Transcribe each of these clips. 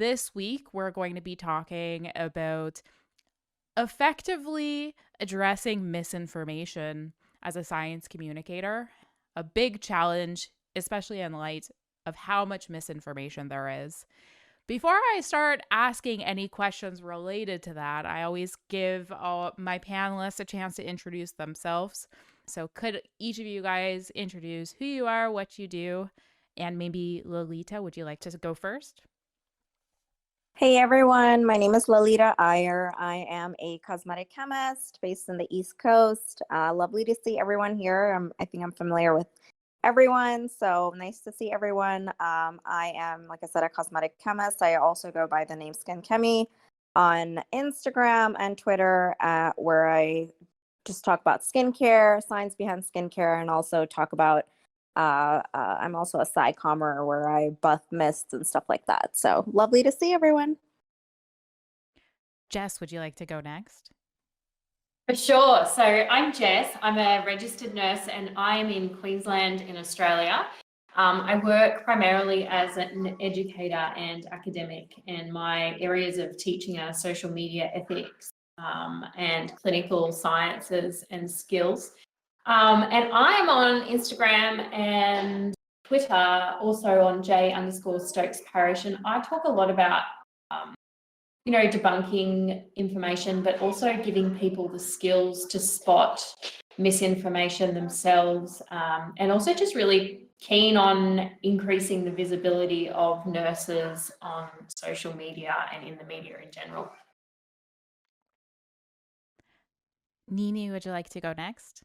this week we're going to be talking about effectively addressing misinformation as a science communicator, a big challenge, especially in light of how much misinformation there is. Before I start asking any questions related to that, I always give my panelists a chance to introduce themselves. So, could each of you guys introduce who you are, what you do, and maybe Lolita, would you like to go first? Hey everyone, my name is Lolita Iyer. I am a cosmetic chemist based in the East Coast. Lovely to see everyone here. I think I'm familiar with everyone, so nice to see everyone. I am, like I said, a cosmetic chemist. I also go by the name Skin Chemi on Instagram and Twitter, where I just talk about skincare, science behind skincare, and also talk about I'm also a sci-commer where I buff mists and stuff like that. So lovely to see everyone. Jess, would you like to go next? For sure. So I'm Jess. I'm a registered nurse and I'm in Queensland in Australia. I work primarily as an educator and academic, and my areas of teaching are social media ethics and clinical sciences and skills. And I'm on Instagram and Twitter, also on J_Stokes Parish, and I talk a lot about, debunking information, but also giving people the skills to spot misinformation themselves, and also just really keen on increasing the visibility of nurses on social media and in the media in general. Nini, would you like to go next?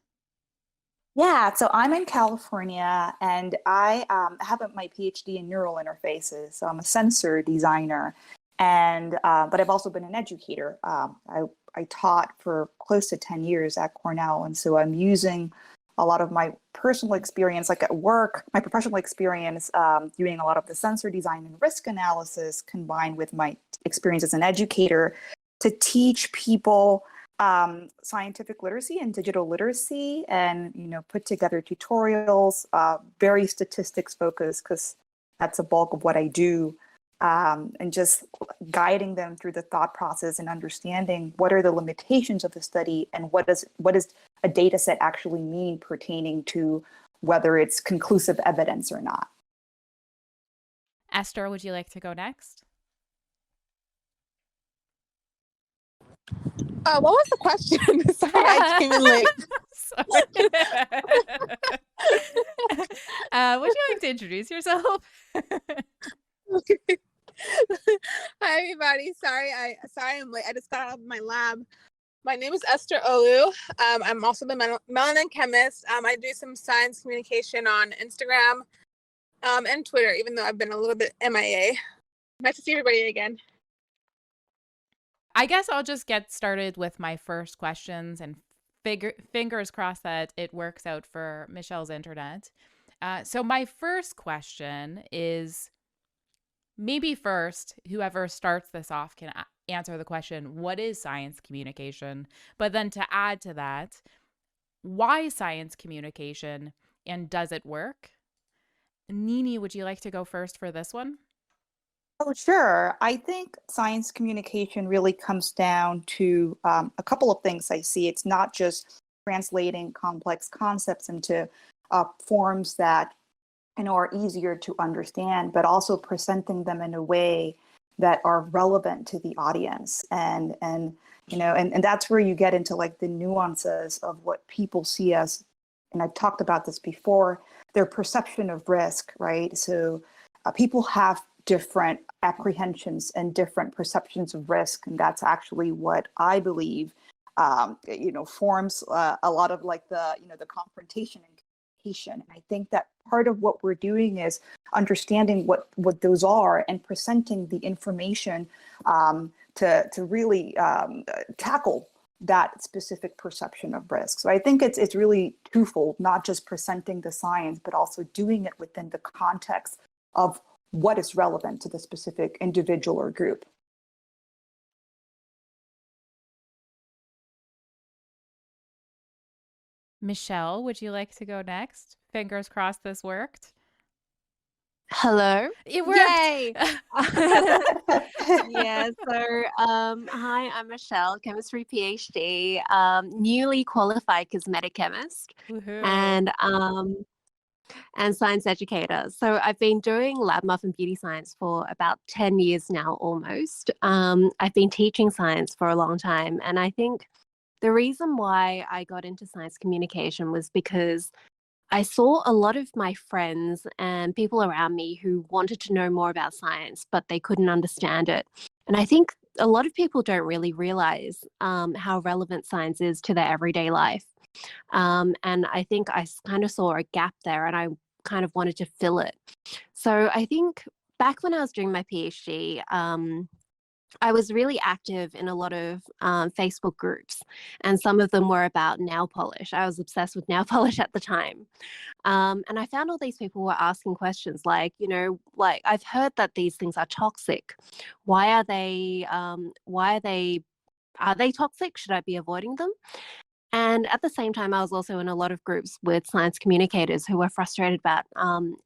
Yeah, so I'm in California and I have my PhD in neural interfaces. So I'm a sensor designer, and but I've also been an educator. I taught for close to 10 years at Cornell, and so I'm using a lot of my personal experience, like at work, my professional experience, doing a lot of the sensor design and risk analysis, combined with my experience as an educator, to teach people scientific literacy and digital literacy, and put together tutorials, very statistics focused, because that's a bulk of what I do, and just guiding them through the thought process and understanding what are the limitations of the study and what does a data set actually mean pertaining to whether it's conclusive evidence or not. Esther, would you like to go next? What was the question? Sorry, I came in late. Sorry. Would you like to introduce yourself? Okay. Hi, everybody. Sorry I'm late. I just got out of my lab. My name is Esther Olu. I'm also the melanin chemist. I do some science communication on Instagram and Twitter, even though I've been a little bit MIA. Nice to see everybody again. I guess I'll just get started with my first questions and fingers crossed that it works out for Michelle's internet. So my first question is, maybe first, whoever starts this off can answer the question, what is science communication? But then to add to that, why science communication, and does it work? Nini, would you like to go first for this one? Oh, sure. I think science communication really comes down to a couple of things I see. It's not just translating complex concepts into forms that are easier to understand, but also presenting them in a way that are relevant to the audience. And that's where you get into like the nuances of what people see as, and I've talked about this before, their perception of risk, right? So people have different apprehensions and different perceptions of risk, and that's actually what I believe forms a lot of like the confrontation and communication. And I think that part of what we're doing is understanding what those are and presenting the information to really tackle that specific perception of risk. So I think it's really twofold, not just presenting the science, but also doing it within the context of what is relevant to the specific individual or group. Michelle, would you like to go next? Fingers crossed this worked. Hello. It worked. Yay. Yeah, so hi, I'm Michelle, chemistry PhD, newly qualified cosmetic chemist Woohoo. and science educator. So I've been doing lab muff and beauty science for about 10 years now almost. I've been teaching science for a long time, and I think the reason why I got into science communication was because I saw a lot of my friends and people around me who wanted to know more about science, but they couldn't understand it. And I think a lot of people don't really realize how relevant science is to their everyday life. And I think I kind of saw a gap there and I kind of wanted to fill it. So I think back when I was doing my PhD, I was really active in a lot of Facebook groups, and some of them were about nail polish. I was obsessed with nail polish at the time. And I found all these people were asking questions like, like I've heard that these things are toxic. Why are they, are they toxic? Should I be avoiding them? And at the same time, I was also in a lot of groups with science communicators who were frustrated about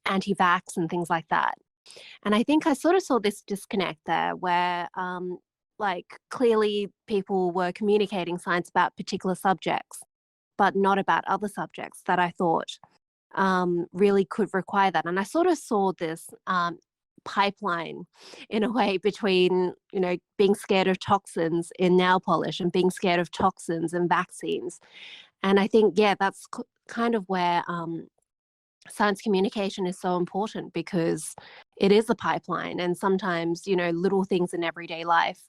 anti-vax and things like that. And I think I sort of saw this disconnect there where, like, clearly people were communicating science about particular subjects, but not about other subjects that I thought really could require that. And I sort of saw this pipeline in a way between, being scared of toxins in nail polish and being scared of toxins and vaccines. And I think, yeah, that's kind of where science communication is so important because it is a pipeline. And sometimes, little things in everyday life,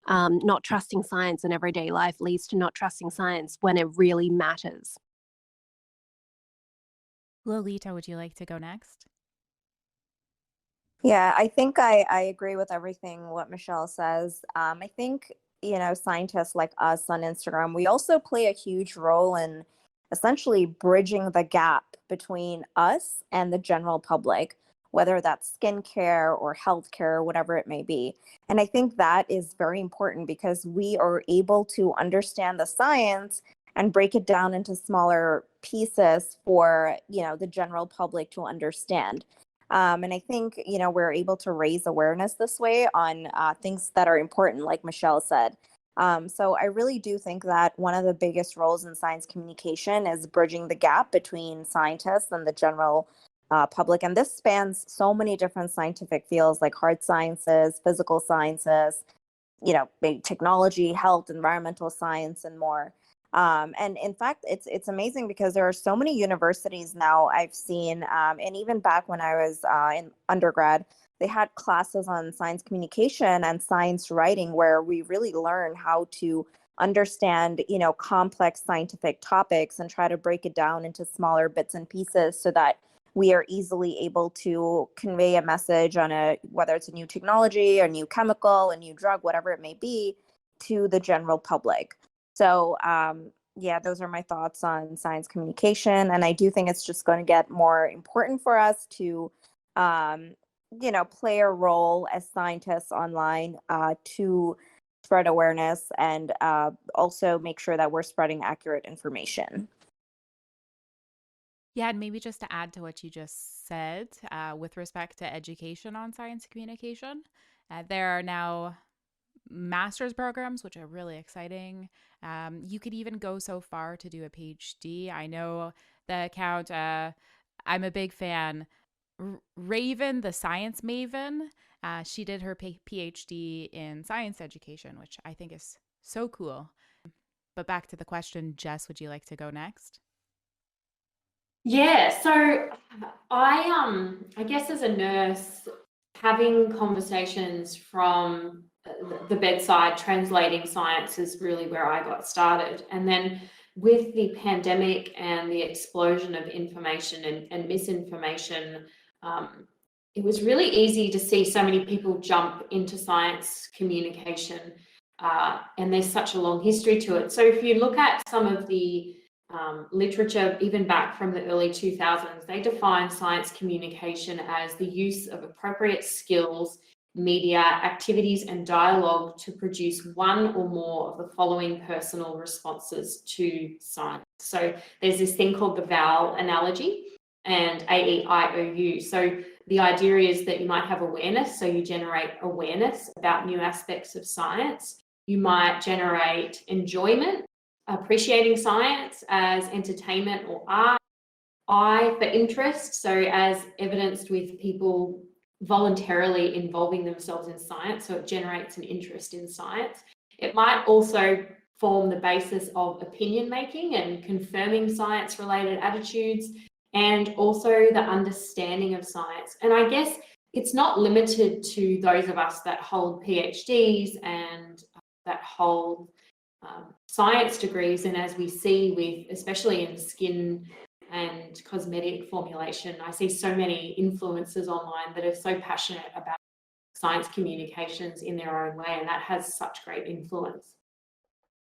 not trusting science in everyday life leads to not trusting science when it really matters. Lolita, would you like to go next? Yeah, I think I agree with everything what Michelle says. I think, scientists like us on Instagram, we also play a huge role in essentially bridging the gap between us and the general public, whether that's skincare or healthcare, whatever it may be. And I think that is very important because we are able to understand the science and break it down into smaller pieces for, the general public to understand. And I think, we're able to raise awareness this way on things that are important, like Michelle said. So I really do think that one of the biggest roles in science communication is bridging the gap between scientists and the general public. And this spans so many different scientific fields like hard sciences, physical sciences, maybe technology, health, environmental science, and more. And in fact, it's amazing because there are so many universities now I've seen, and even back when I was in undergrad, they had classes on science communication and science writing where we really learn how to understand, complex scientific topics and try to break it down into smaller bits and pieces so that we are easily able to convey a message on whether it's a new technology, a new chemical, a new drug, whatever it may be, to the general public. So, yeah, those are my thoughts on science communication. And I do think it's just going to get more important for us to, play a role as scientists online to spread awareness and also make sure that we're spreading accurate information. Yeah, and maybe just to add to what you just said with respect to education on science communication, there are now master's programs, which are really exciting. You could even go so far to do a PhD. I know the account, I'm a big fan. Raven, the science maven, she did her PhD in science education, which I think is so cool. But back to the question, Jess, would you like to go next? Yeah, so I guess as a nurse, having conversations from the bedside, translating science is really where I got started. And then with the pandemic and the explosion of information and misinformation, it was really easy to see so many people jump into science communication, and there's such a long history to it. So if you look at some of the literature, even back from the early 2000s, they define science communication as the use of appropriate skills, media, activities, and dialogue to produce one or more of the following personal responses to science. So there's this thing called the vowel analogy and AEIOU. So the idea is that you might have awareness, so you generate awareness about new aspects of science. You might generate enjoyment, appreciating science as entertainment or art. I for interest, so as evidenced with people voluntarily involving themselves in science, so it generates an interest in science. It might also form the basis of opinion making and confirming science related attitudes, and also the understanding of science. And I guess it's not limited to those of us that hold PhDs and that hold science degrees. And as we see with, especially in skin and cosmetic formulation, I see so many influencers online that are so passionate about science communications in their own way, and that has such great influence.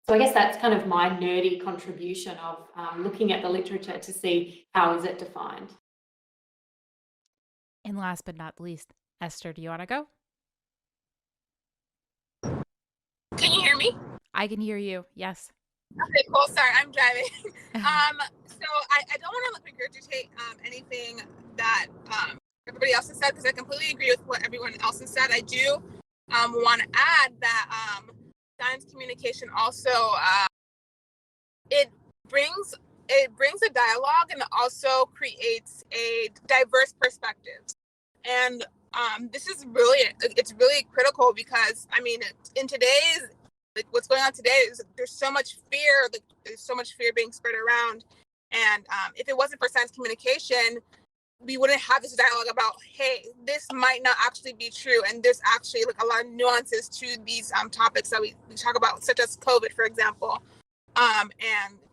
So I guess that's kind of my nerdy contribution of looking at the literature to see how is it defined. And last but not least, Esther, do you want to go? Can you hear me? I can hear you. Yes. Okay, cool. Sorry, I'm driving. So I don't want to regurgitate anything that everybody else has said, because I completely agree with what everyone else has said. I do want to add that science communication also it brings a dialogue, and it also creates a diverse perspective. And this is really critical, because I mean, in today's, like, what's going on today is there's so much fear, being spread around. And if it wasn't for science communication, we wouldn't have this dialogue about, hey, this might not actually be true, and there's actually like a lot of nuances to these topics that we talk about, such as COVID, for example. And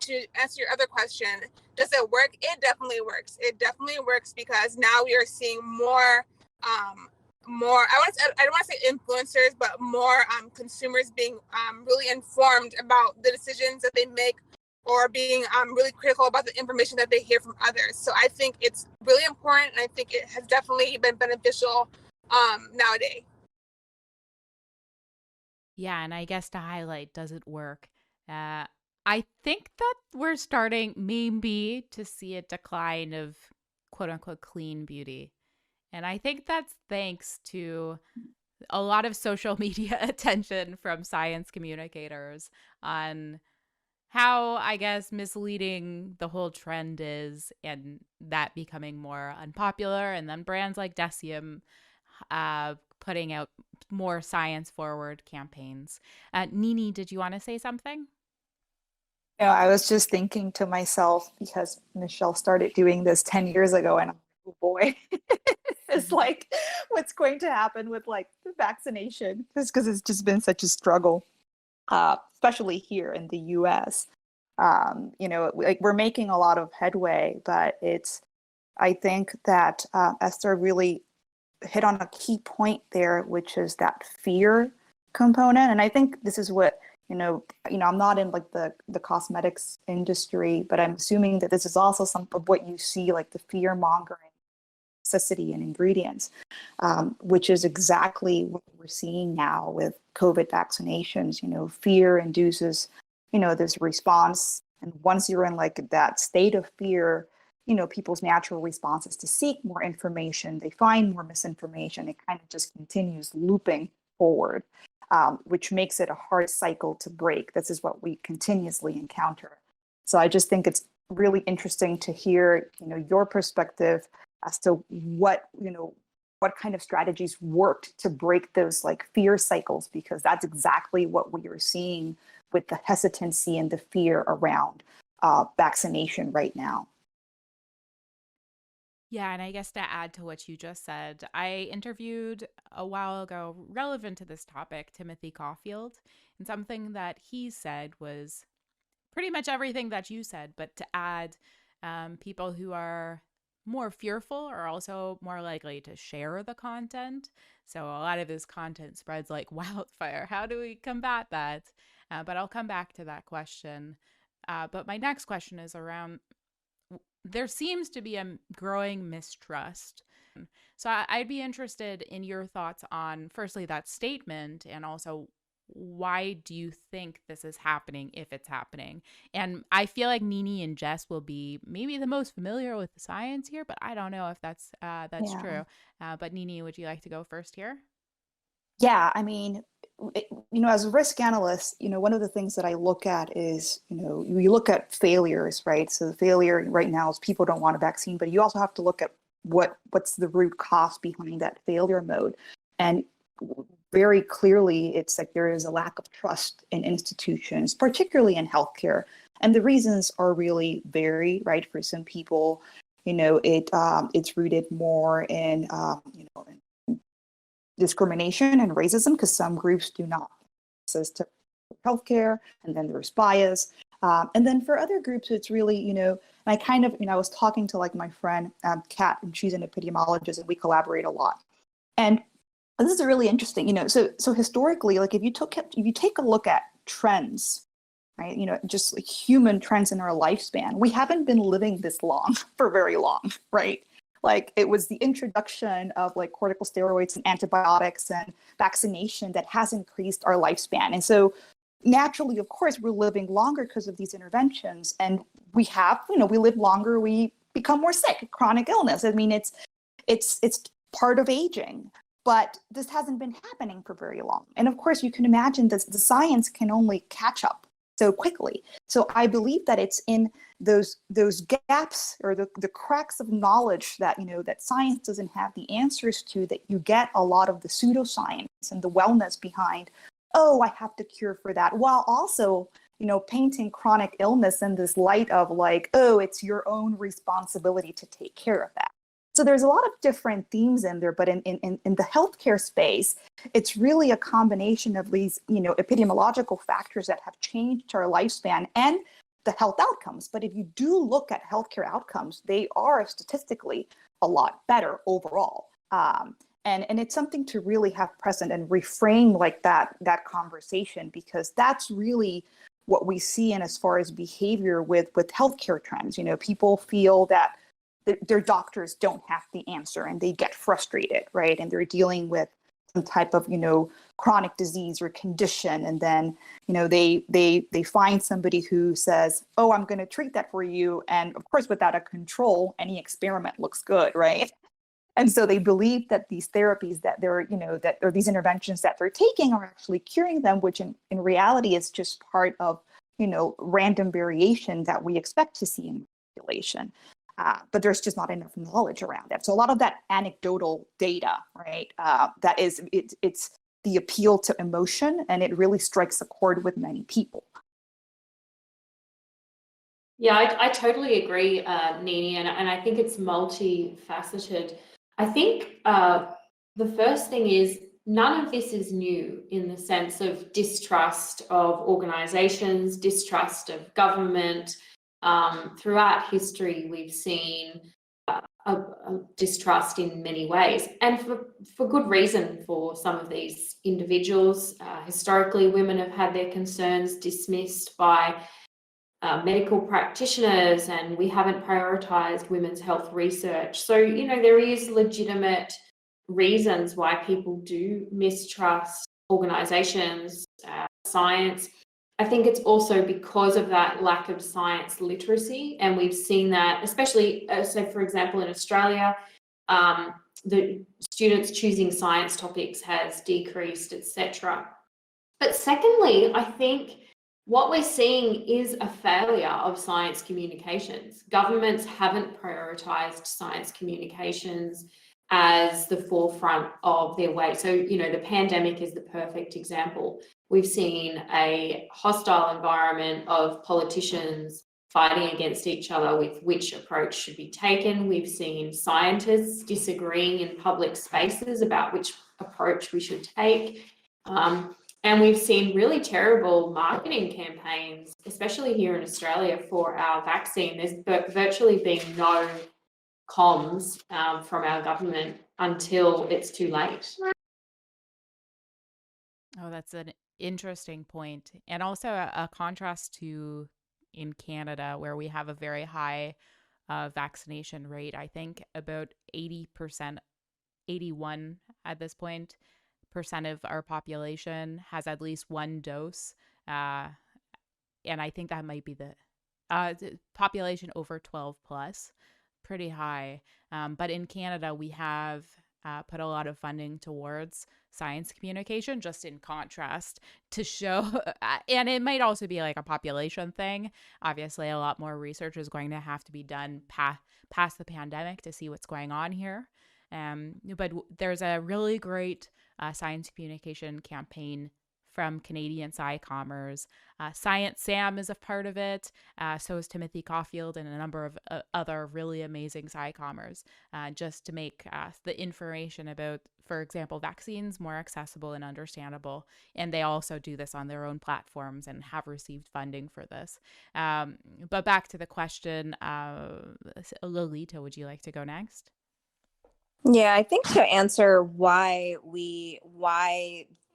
to answer your other question, does it work? It definitely works. It definitely works, because now we are seeing more I don't want to say influencers, but more consumers being really informed about the decisions that they make, or being really critical about the information that they hear from others. So I think it's really important, and I think it has definitely been beneficial nowadays. Yeah, and I guess to highlight, does it work? I think that we're starting maybe to see a decline of quote unquote clean beauty. And I think that's thanks to a lot of social media attention from science communicators on how, I guess, misleading the whole trend is, and that becoming more unpopular. And then brands like Decium putting out more science forward campaigns. Nini, did you want to say something? I was just thinking to myself, because Michelle started doing this 10 years ago, and I'm like, oh boy, it's like, what's going to happen with like the vaccination? Just because it's just been such a struggle, especially here in the US. Like, we're making a lot of headway, but I think that Esther really hit on a key point there, which is that fear component. And I think this is what, I'm not in like the cosmetics industry, but I'm assuming that this is also some of what you see, like the fear mongering, toxicity and ingredients, which is exactly what we're seeing now with COVID vaccinations. Fear induces, this response. And once you're in like that state of fear, people's natural response is to seek more information. They find more misinformation. It kind of just continues looping forward, which makes it a hard cycle to break. This is what we continuously encounter. So I just think it's really interesting to hear, your perspective as to what kind of strategies worked to break those like fear cycles, because that's exactly what we are seeing with the hesitancy and the fear around vaccination right now. Yeah, and I guess to add to what you just said, I interviewed a while ago, relevant to this topic, Timothy Caulfield, and something that he said was pretty much everything that you said, but to add, people who are more fearful are also more likely to share the content. So a lot of this content spreads like wildfire. How do we combat that? But I'll come back to that question. But my next question is around, there seems to be a growing mistrust. So I'd be interested in your thoughts on, firstly, that statement, and also why do you think this is happening if it's happening? And I feel like Nini and Jess will be maybe the most familiar with the science here, but I don't know if that's Yeah. true. But Nini, would you like to go first here? Yeah, I mean, as a risk analyst, one of the things that I look at is, you look at failures, right? So the failure right now is people don't want a vaccine, but you also have to look at what's the root cause behind that failure mode. And very clearly, it's like there is a lack of trust in institutions, particularly in healthcare. And the reasons are really varied, right? For some people, it's rooted more in, discrimination and racism because some groups do not access to healthcare, and then there's bias. And then for other groups, it's really, and I kind of, I was talking to like my friend Kat, and she's an epidemiologist, and we collaborate a lot. And this is really interesting, so historically, like if you take a look at trends, right, just like human trends in our lifespan, we haven't been living this long for very long, right? Like it was the introduction of like corticosteroids and antibiotics and vaccination that has increased our lifespan. And so naturally, of course, we're living longer because of these interventions. And we live longer, we become more sick, chronic illness. I mean, it's part of aging. But this hasn't been happening for very long. And of course, you can imagine this, the science can only catch up so quickly. So I believe that it's in those gaps or the cracks of knowledge that that science doesn't have the answers to, that you get a lot of the pseudoscience and the wellness behind, oh, I have the cure for that, while also painting chronic illness in this light of like, oh, it's your own responsibility to take care of that. So there's a lot of different themes in there, but in the healthcare space, it's really a combination of these, epidemiological factors that have changed our lifespan and the health outcomes. But if you do look at healthcare outcomes, they are statistically a lot better overall. And it's something to really have present and reframe like that conversation, because that's really what we see in as far as behavior with healthcare trends. People feel that their doctors don't have the answer and they get frustrated, right? And they're dealing with some type of, chronic disease or condition. And then, they find somebody who says, oh, I'm going to treat that for you. And of course, without a control, any experiment looks good, right? And so they believe that these therapies that they're, or these interventions that they're taking are actually curing them, which in reality is just part of, random variation that we expect to see in the population. But there's just not enough knowledge around it. So a lot of that anecdotal data, right, that is, it's the appeal to emotion, and it really strikes a chord with many people. Yeah, I totally agree, Nini, and I think it's multifaceted. I think the first thing is none of this is new in the sense of distrust of organizations, distrust of government. Throughout history, we've seen a distrust in many ways, and for good reason for some of these individuals. Historically, women have had their concerns dismissed by medical practitioners, and we haven't prioritized women's health research. So, there is legitimate reasons why people do mistrust organizations, science. I think it's also because of that lack of science literacy, and we've seen that, especially, so for example, in Australia, the students choosing science topics has decreased, etc. But secondly, I think what we're seeing is a failure of science communications. Governments haven't prioritized science communications as the forefront of their way. So, the pandemic is the perfect example. We've seen a hostile environment of politicians fighting against each other with which approach should be taken. We've seen scientists disagreeing in public spaces about which approach we should take. And we've seen really terrible marketing campaigns, especially here in Australia, for our vaccine. There's virtually been no comms from our government until it's too late. Oh, that's an interesting point. And also a contrast to in Canada, where we have a very high vaccination rate. I think about 80%, 81 at this point of our population has at least one dose. And I think that might be the population over 12 plus, pretty high. But in Canada, we have put a lot of funding towards science communication, just in contrast to show, and it might also be like a population thing. Obviously, a lot more research is going to have to be done past the pandemic to see what's going on here. But there's a really great science communication campaign from Canadian SciCommers. Science Sam is a part of it. So is Timothy Caulfield and a number of other really amazing SciCommers, just to make the information about, for example, vaccines more accessible and understandable. And they also do this on their own platforms and have received funding for this. But back to the question, Lolita, would you like to go next? Yeah, I think to answer why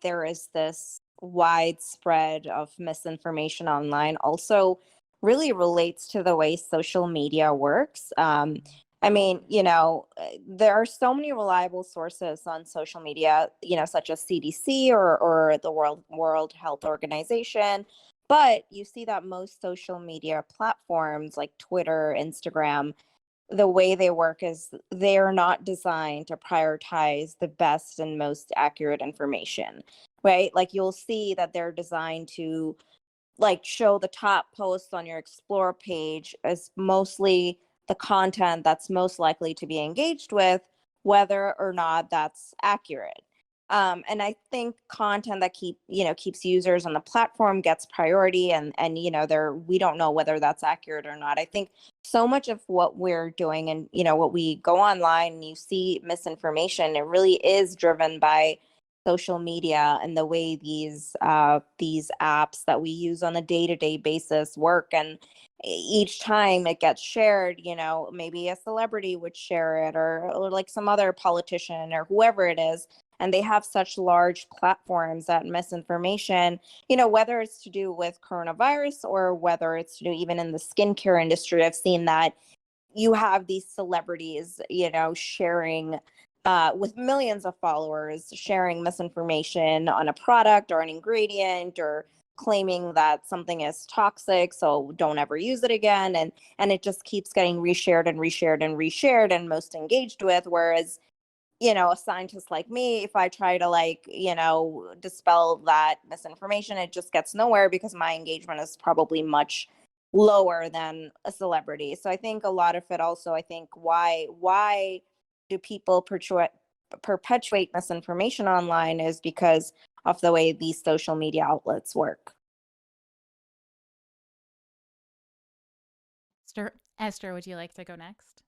there is this widespread of misinformation online also really relates to the way social media works. I mean, there are so many reliable sources on social media, such as CDC or the World Health Organization. But you see that most social media platforms like Twitter, Instagram, the way they work is they're not designed to prioritize the best and most accurate information, right? Like you'll see that they're designed to like show the top posts on your explore page as mostly the content that's most likely to be engaged with, whether or not that's accurate. And I think content that keeps users on the platform gets priority, and we don't know whether that's accurate or not. I think so much of what we're doing, and what we go online and you see misinformation, it really is driven by social media and the way these apps that we use on a day-to-day basis work. And each time it gets shared, maybe a celebrity would share it, or like some other politician or whoever it is, and they have such large platforms that misinformation, whether it's to do with coronavirus or whether it's to do even in the skincare industry, I've seen that you have these celebrities, sharing with millions of followers, sharing misinformation on a product or an ingredient, or claiming that something is toxic, so don't ever use it again. And it just keeps getting reshared and reshared and reshared and most engaged with. Whereas, a scientist like me, if I try to dispel that misinformation, it just gets nowhere because my engagement is probably much lower than a celebrity. So I think a lot of it also, I think why do people perpetuate misinformation online is because of the way these social media outlets work. Esther, would you like to go next?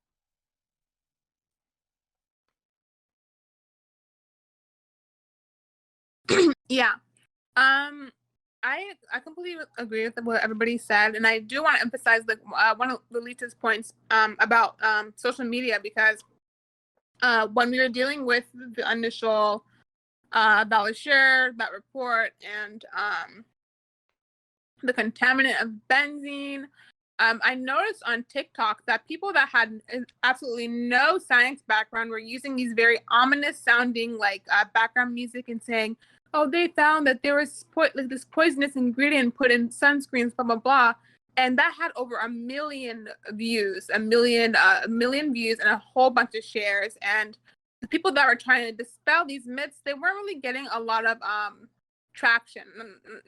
Yeah. I completely agree with what everybody said, and I do want to emphasize one of Lolita's points about social media, because when we were dealing with the initial that was shared, that report, and the contaminant of benzene, I noticed on TikTok that people that had absolutely no science background were using these very ominous sounding background music and saying, oh, they found that there was this poisonous ingredient put in sunscreens, blah, blah, blah. And that had over 1 million views, a million views, and a whole bunch of shares. And the people that were trying to dispel these myths, they weren't really getting a lot of traction.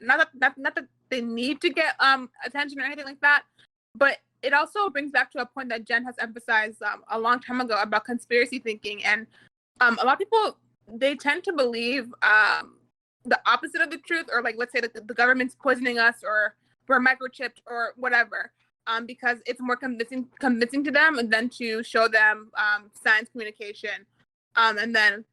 Not that they need to get attention or anything like that, but it also brings back to a point that Jen has emphasized a long time ago about conspiracy thinking. And a lot of people, they tend to believe the opposite of the truth, or let's say that the government's poisoning us, or we're microchipped, or whatever, because it's more convincing to them than to show them science communication. And then,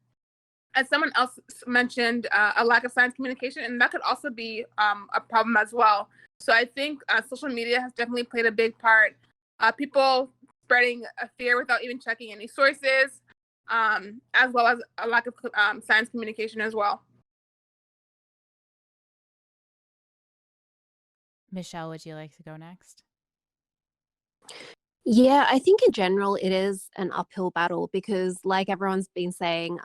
as someone else mentioned, a lack of science communication, and that could also be a problem as well. So I think social media has definitely played a big part. People spreading fear without even checking any sources, as well as a lack of science communication as well. Michelle, would you like to go next? Yeah, I think in general it is an uphill battle because, like everyone's been saying,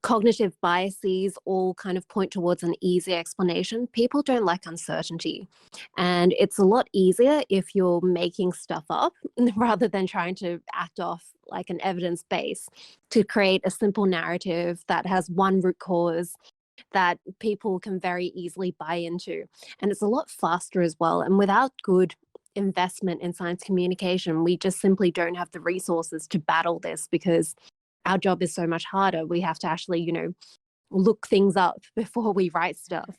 cognitive biases all kind of point towards an easy explanation. People don't like uncertainty. And it's a lot easier if you're making stuff up rather than trying to act off like an evidence base to create a simple narrative that has one root cause that people can very easily buy into. And it's a lot faster as well. And without good investment in science communication, we just simply don't have the resources to battle this because our job is so much harder. We have to actually, look things up before we write stuff.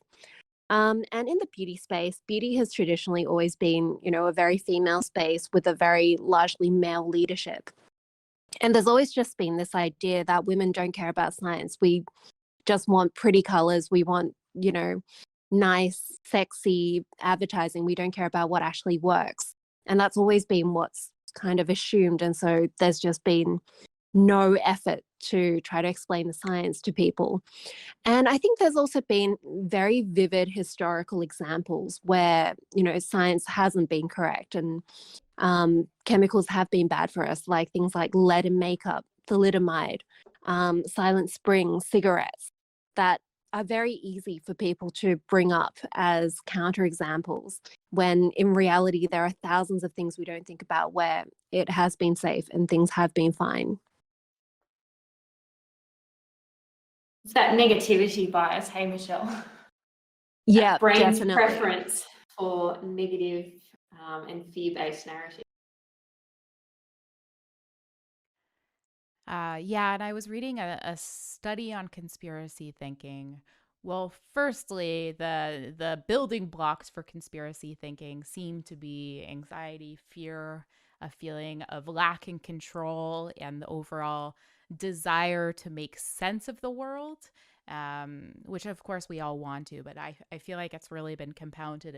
And in the beauty space, beauty has traditionally always been, a very female space with a very largely male leadership. And there's always just been this idea that women don't care about science. We just want pretty colors. We want, nice, sexy advertising. We don't care about what actually works. And that's always been what's kind of assumed. And so there's just been no effort to try to explain the science to people. And I think there's also been very vivid historical examples where, science hasn't been correct and chemicals have been bad for us, like things like lead in makeup, thalidomide, silent spring, cigarettes, that are very easy for people to bring up as counterexamples, when in reality, there are thousands of things we don't think about where it has been safe and things have been fine. It's that negativity bias, hey, Michelle? Yeah, Brain's definitely. preference for negative and fear-based narrative. Yeah, and I was reading a study on conspiracy thinking. Well, firstly, the building blocks for conspiracy thinking seem to be anxiety, fear, a feeling of lacking control, and the overall desire to make sense of the world, which of course we all want to, but I feel like it's really been compounded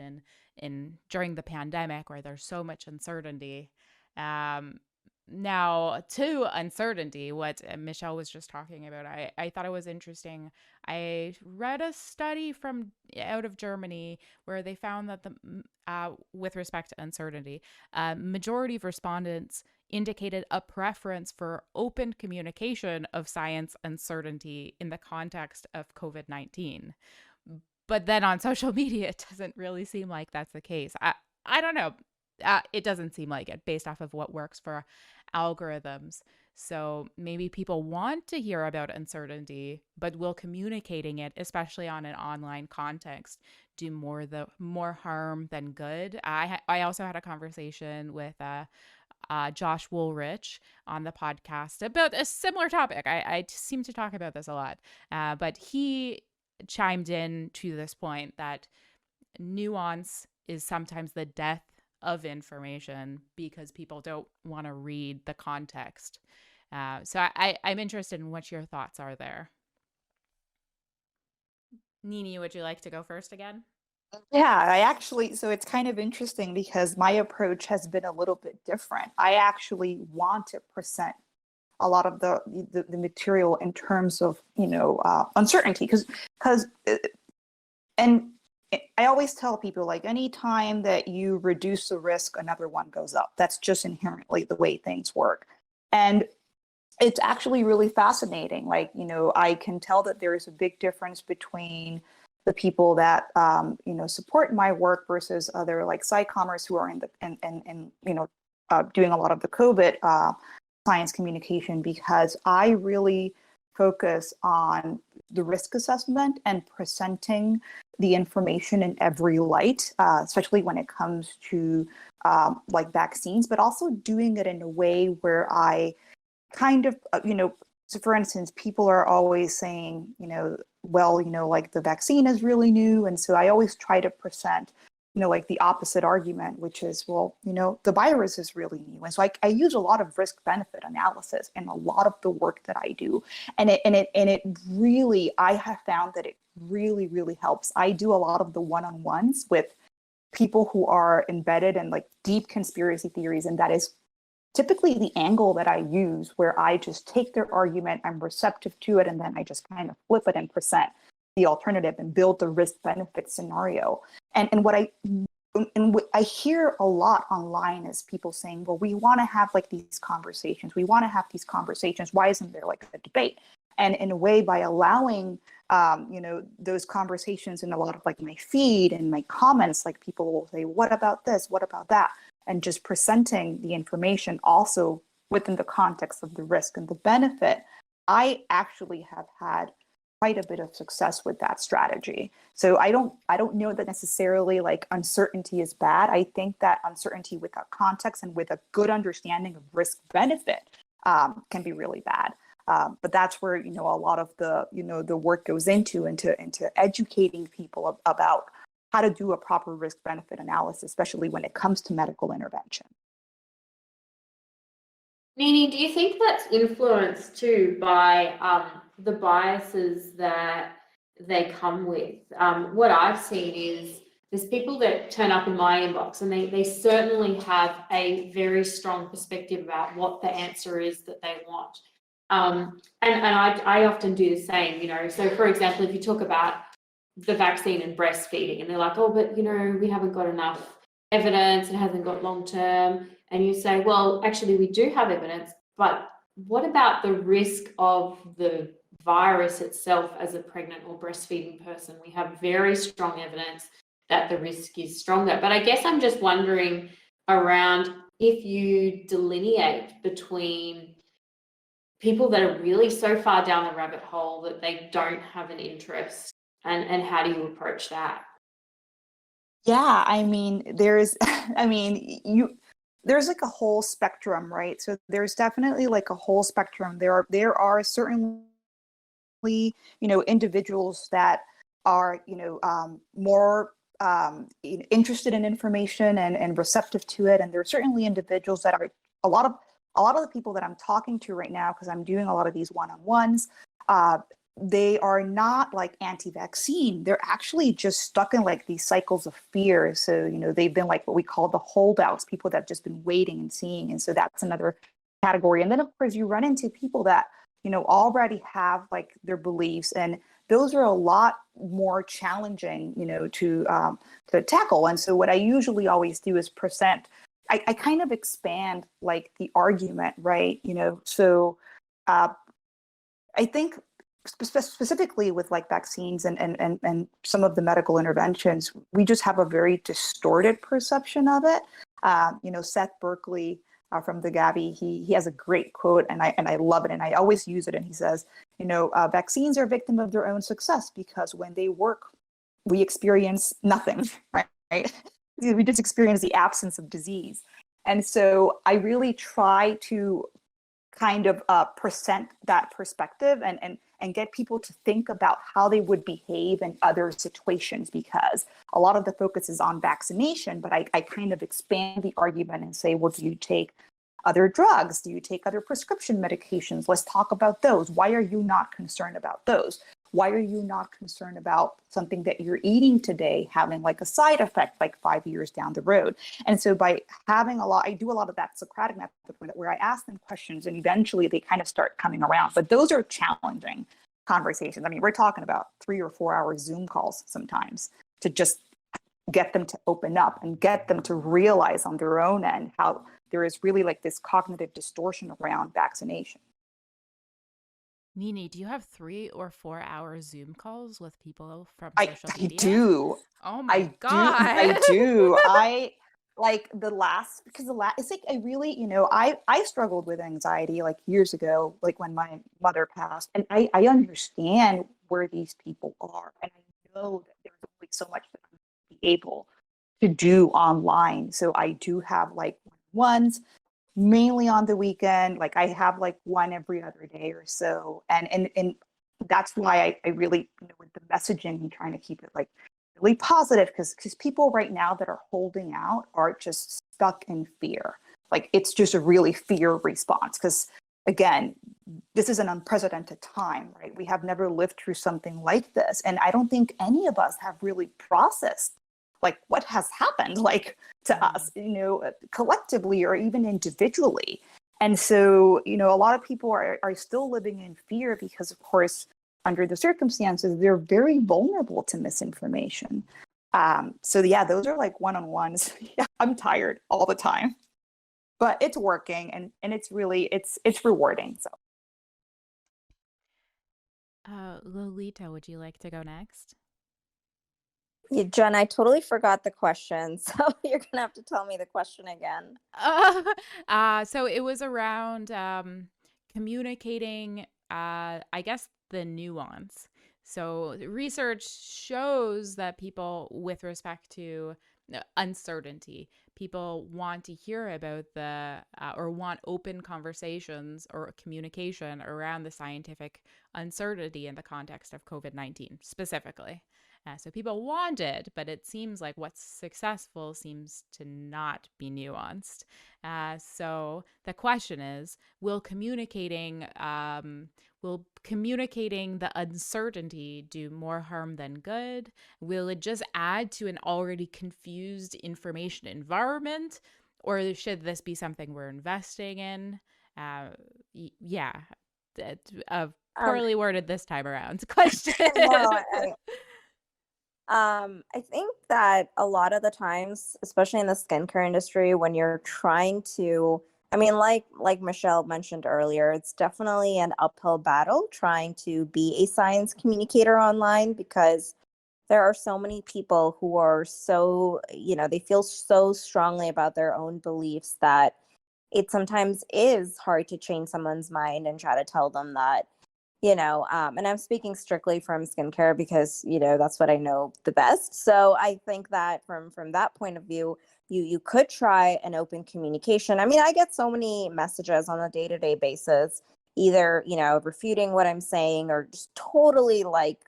in during the pandemic where there's so much uncertainty. Um, Now, to uncertainty, what Michelle was just talking about, I thought it was interesting. I read a study from out of Germany where they found that with respect to uncertainty, majority of respondents indicated a preference for open communication of science uncertainty in the context of COVID-19. But then on social media, it doesn't really seem like that's the case. I don't know. It doesn't seem like it based off of what works for algorithms. So maybe people want to hear about uncertainty, but will communicating it, especially on an online context, do more harm than good? I also had a conversation with Josh Woolrich on the podcast about a similar topic. I seem to talk about this a lot, but he chimed in to this point that nuance is sometimes the death of information because people don't want to read the context. So I'm interested in what your thoughts are there. Nini, would you like to go first again? Yeah, so it's kind of interesting because my approach has been a little bit different. I actually want to present a lot of the material in terms of, uncertainty because and I always tell people, like, anytime that you reduce the risk, another one goes up. That's just inherently the way things work. And it's actually really fascinating. Like, I can tell that there is a big difference between the people that, support my work versus other like psychomers who are doing a lot of the COVID science communication, because I really focus on the risk assessment and presenting the information in every light, especially when it comes to like vaccines, but also doing it in a way where I kind of, so for instance, people are always saying, like the vaccine is really new. And so I always try to present, like the opposite argument, which is, well, the virus is really new. And so I use a lot of risk benefit analysis in a lot of the work that I do. And it really, I have found that it really, really helps. I do a lot of the one-on-ones with people who are embedded in like deep conspiracy theories. And that is typically the angle that I use, where I just take their argument, I'm receptive to it, and then I just kind of flip it and present the alternative and build the risk benefit scenario. And what I hear a lot online is people saying, well, we want to have like these conversations. We want to have these conversations. Why isn't there like a debate? And in a way, by allowing those conversations in a lot of like my feed and my comments, like people will say, what about this? What about that? And just presenting the information also within the context of the risk and the benefit, I actually have had quite a bit of success with that strategy. So I don't know that necessarily like uncertainty is bad. I think that uncertainty without context and with a good understanding of risk benefit can be really bad. But that's where a lot of the work goes into educating people about how to do a proper risk benefit analysis, especially when it comes to medical intervention. Nini, do you think that's influenced too by the biases that they come with? What I've seen is there's people that turn up in my inbox and they certainly have a very strong perspective about what the answer is that they want. And I often do the same, So for example, if you talk about the vaccine and breastfeeding and they're like, oh, but we haven't got enough evidence, it hasn't got long term. And you say, well, actually we do have evidence, but what about the risk of the virus itself as a pregnant or breastfeeding person? We have very strong evidence that the risk is stronger. But I guess I'm just wondering around if you delineate between people that are really so far down the rabbit hole that they don't have an interest, and how do you approach that? Yeah, I mean, there's there's like a whole spectrum, right? So there's definitely like a whole spectrum. There are certainly individuals that are more interested in information and receptive to it, and there are certainly individuals that are a lot of the people that I'm talking to right now, because I'm doing a lot of these one-on-ones, they are not like anti-vaccine. They're actually just stuck in like these cycles of fear. So, they've been like what we call the holdouts, people that have just been waiting and seeing. And so that's another category. And then of course you run into people that, already have like their beliefs, and those are a lot more challenging, to tackle. And so what I usually always do is present, I kind of expand like the argument, right? So I think specifically with like vaccines and some of the medical interventions, we just have a very distorted perception of it. Seth Berkley from the Gavi, he has a great quote, and I love it, and I always use it. And he says, vaccines are a victim of their own success because when they work, we experience nothing, right? We just experience the absence of disease. And so I really try to kind of present that perspective and get people to think about how they would behave in other situations, because a lot of the focus is on vaccination, but I kind of expand the argument and say, well, do you take other drugs? Do you take other prescription medications? Let's talk about those. Why are you not concerned about those? Why are you not concerned about something that you're eating today having like a side effect like 5 years down the road? And so by having I do a lot of that Socratic method where I ask them questions and eventually they kind of start coming around. But those are challenging conversations. I mean, we're talking about 3 or 4 hour Zoom calls sometimes to just get them to open up and get them to realize on their own end how there is really like this cognitive distortion around vaccination. Nini, do you have 3 or 4 hour Zoom calls with people from I social media? do. Oh my God. I do. I like it's like I really, I struggled with anxiety like years ago, like when my mother passed. And I understand where these people are. And I know that there's only so much that I'm be able to do online. So I do have like ones mainly on the weekend. Like I have like one every other day or so. And that's why I really, with the messaging and trying to keep it like really positive, because people right now that are holding out are just stuck in fear. Like it's just a really fear response, because again, this is an unprecedented time, right? We have never lived through something like this. And I don't think any of us have really processed like what has happened like to us, collectively or even individually. And so, a lot of people are still living in fear because, of course, under the circumstances, they're very vulnerable to misinformation. So yeah, those are like one-on-ones. Yeah, I'm tired all the time, but it's working and it's really, it's rewarding. So. Lolita, would you like to go next? Yeah, Jen, I totally forgot the question, so you're gonna have to tell me the question again. So it was around communicating, I guess, the nuance. So research shows that people, with respect to uncertainty, people want to hear about or want open conversations or communication around the scientific uncertainty in the context of COVID-19 specifically. So people want it, but it seems like what's successful seems to not be nuanced. So the question is, will communicating the uncertainty do more harm than good? Will it just add to an already confused information environment, or should this be something we're investing in? Yeah, a Um, poorly worded this time around question. no, I think that a lot of the times, especially in the skincare industry, when you're trying to, I mean, like Michelle mentioned earlier, it's definitely an uphill battle trying to be a science communicator online because there are so many people who are so, they feel so strongly about their own beliefs that it sometimes is hard to change someone's mind and try to tell them that, and I'm speaking strictly from skincare because, that's what I know the best. So I think that from that point of view, you could try an open communication. I mean, I get so many messages on a day-to-day basis, either, refuting what I'm saying or just totally like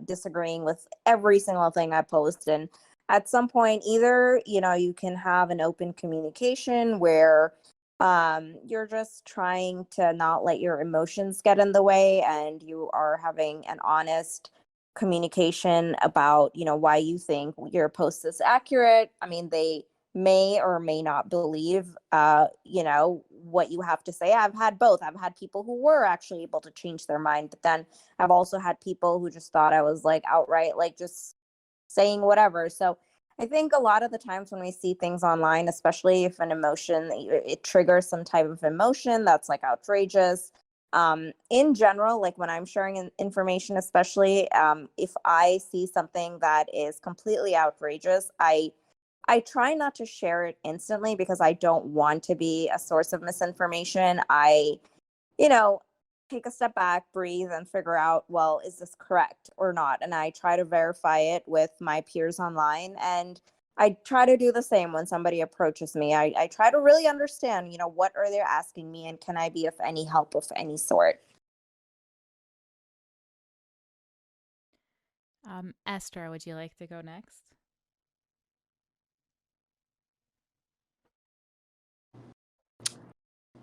disagreeing with every single thing I post. And at some point, either, you can have an open communication where you're just trying to not let your emotions get in the way and you are having an honest communication about, why you think your post is accurate. I mean, they may or may not believe what you have to say. I've had both. I've had people who were actually able to change their mind, but then I've also had people who just thought I was like outright like just saying whatever. So I think a lot of the times when we see things online, especially if an emotion, it triggers some type of emotion that's like outrageous. In general, like when I'm sharing information, especially if I see something that is completely outrageous, I try not to share it instantly because I don't want to be a source of misinformation. You know, take a step back, breathe, and figure out, well, is this correct or not? And I try to verify it with my peers online. And I try to do the same when somebody approaches me. I try to really understand, what are they asking me and can I be of any help of any sort? Esther, would you like to go next?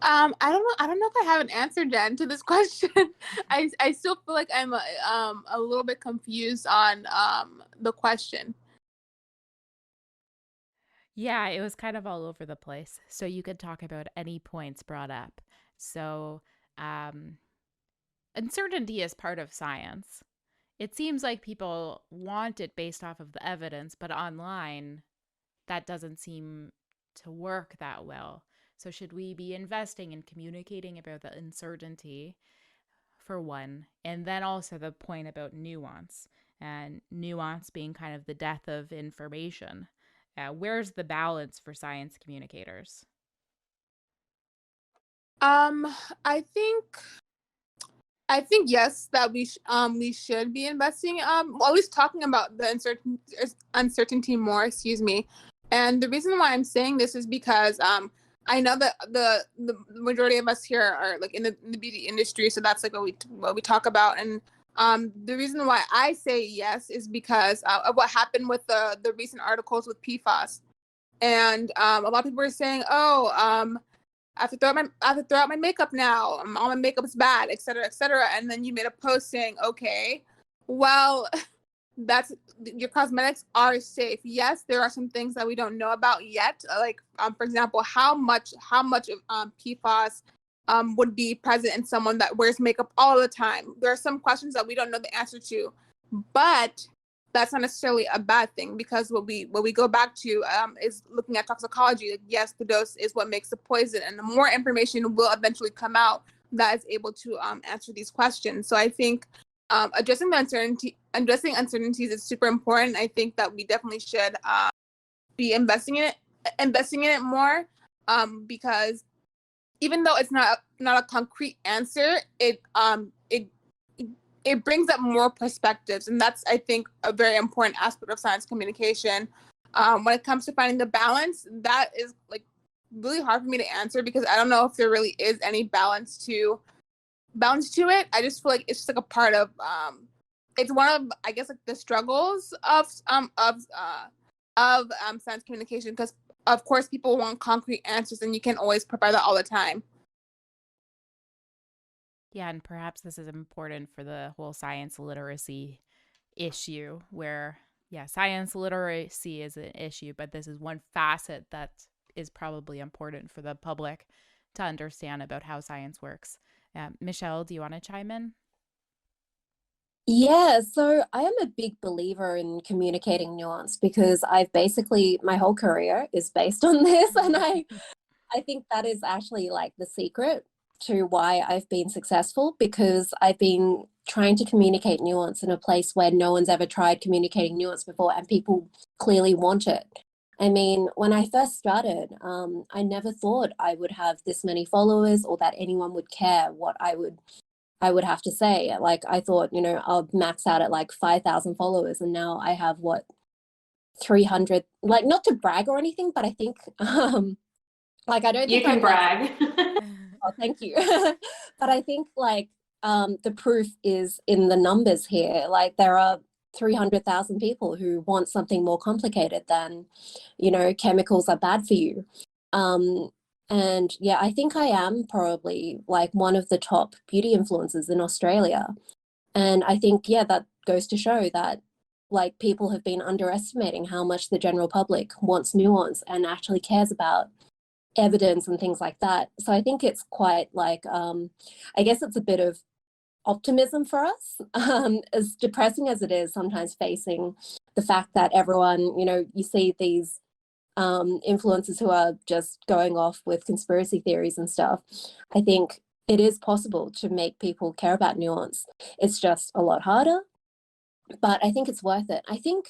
I don't know if I have an answer, Jen, to this question. I still feel like I'm a little bit confused on the question. Yeah, it was kind of all over the place. So you could talk about any points brought up. So, um, uncertainty is part of science. It seems like people want it based off of the evidence, but online, that doesn't seem to work that well. So, should we be investing in communicating about the uncertainty, for one, and then also the point about nuance, and nuance being kind of the death of information? Where's the balance for science communicators? Um, I think I think yes that we should be investing well, at least talking about the uncertainty more, excuse me. And the reason why I'm saying this is because I know that the majority of us here are like in the beauty industry, so that's like what we talk about. And the reason why I say yes is because of what happened with the recent articles with PFAS. And a lot of people are saying, oh, I have to throw out my makeup now. All my makeup is bad, et cetera, et cetera. And then you made a post saying, okay, well, that's your cosmetics are safe. Yes, there are some things that we don't know about yet. Like, for example, how much of PFAS would be present in someone that wears makeup all the time. There are some questions that we don't know the answer to, but that's not necessarily a bad thing because what we go back to is looking at toxicology. Like, yes, the dose is what makes the poison, and the more information will eventually come out that is able to answer these questions. So I think addressing uncertainties is super important. I think that we definitely should be investing in it more, because even though it's not a concrete answer, it brings up more perspectives, and that's, I think, a very important aspect of science communication. When it comes to finding the balance, that is like really hard for me to answer, because I don't know if there really is any balance to it. I just feel like it's just like a part of it's one of, I guess, like the struggles of science communication, because of course people want concrete answers and you can't always provide that all the time. Yeah, and perhaps this is important for the whole science literacy issue where, yeah, science literacy is an issue, but this is one facet that is probably important for the public to understand about how science works. Michelle, do you want to chime in? Yeah, so I am a big believer in communicating nuance because I've basically, my whole career is based on this. And I think that is actually like the secret to why I've been successful, because I've been trying to communicate nuance in a place where no one's ever tried communicating nuance before, and people clearly want it. I mean, when I first started, I never thought I would have this many followers or that anyone would care what I would have to say. Like, I thought, I'll max out at like 5,000 followers, and now I have what, 300, like, not to brag or anything, but I think like, I don't You think can I've like, brag. oh, thank you. But I think like the proof is in the numbers here. Like, there are 300,000 people who want something more complicated than, chemicals are bad for you. And yeah, I think I am probably like one of the top beauty influencers in Australia. And I think, yeah, that goes to show that like people have been underestimating how much the general public wants nuance and actually cares about evidence and things like that. So I think it's quite like, I guess it's a bit of optimism for us, as depressing as it is sometimes facing the fact that everyone, you see these influencers who are just going off with conspiracy theories and stuff. I think it is possible to make people care about nuance. It's just a lot harder, but I think it's worth it. I think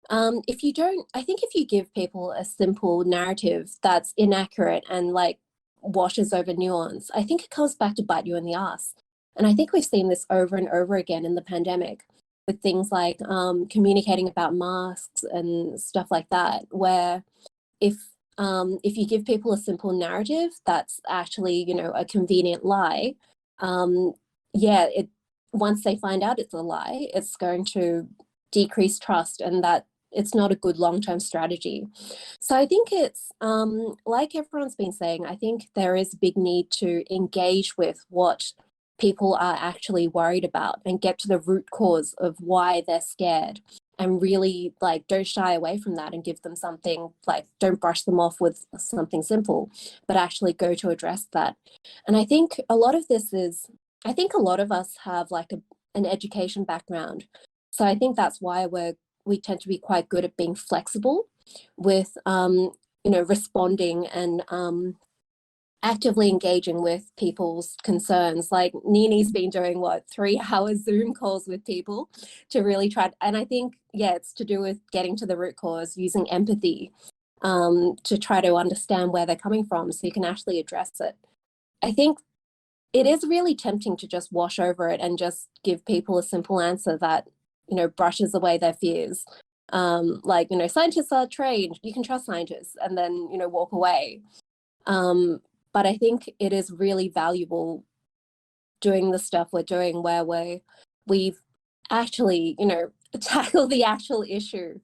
if you give people a simple narrative that's inaccurate and like washes over nuance, I think it comes back to bite you in the ass. And I think we've seen this over and over again in the pandemic with things like communicating about masks and stuff like that, where if you give people a simple narrative that's actually, a convenient lie, yeah, once they find out it's a lie, it's going to decrease trust, and that it's not a good long-term strategy. So I think it's like everyone's been saying, I think there is a big need to engage with what people are actually worried about and get to the root cause of why they're scared, and really like don't shy away from that and give them something, like don't brush them off with something simple, but actually go to address that. And I think a lot of us have like an education background. So I think that's why we tend to be quite good at being flexible with responding and actively engaging with people's concerns. Like Nini's been doing 3-hour Zoom calls with people to really try. And I think, yeah, it's to do with getting to the root cause, using empathy to try to understand where they're coming from so you can actually address it. I think it is really tempting to just wash over it and just give people a simple answer that, brushes away their fears. Like, scientists are trained, you can trust scientists, and then, walk away. But I think it is really valuable doing the stuff we're doing where we've actually, tackle the actual issue.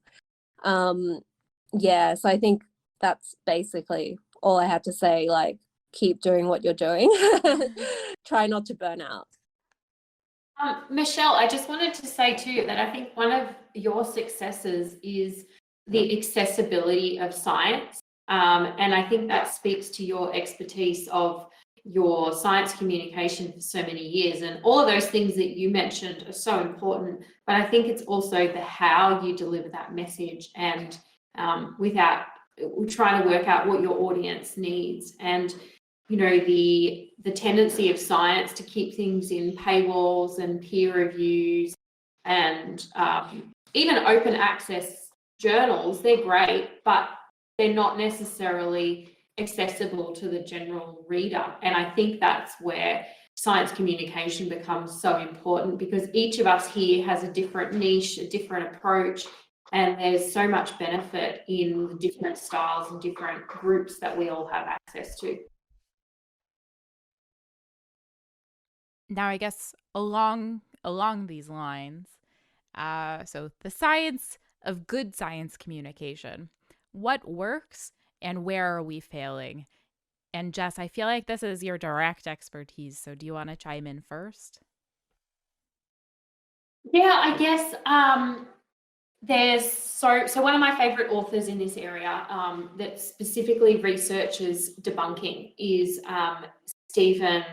Yeah, so I think that's basically all I had to say. Like, keep doing what you're doing. Try not to burn out. Michelle, I just wanted to say too that I think one of your successes is the accessibility of science. And I think that speaks to your expertise of your science communication for so many years. And all of those things that you mentioned are so important. But I think it's also the how you deliver that message, and without trying to work out what your audience needs. And the tendency of science to keep things in paywalls and peer reviews and even open access journals. They're great, but they're not necessarily accessible to the general reader. And I think that's where science communication becomes so important, because each of us here has a different niche, a different approach, and there's so much benefit in the different styles and different groups that we all have access to. Now, I guess along these lines, so the science of good science communication, what works and where are we failing? And Jess, I feel like this is your direct expertise, so do you want to chime in first? Yeah, I guess there's so one of my favorite authors in this area that specifically researches debunking is Stephen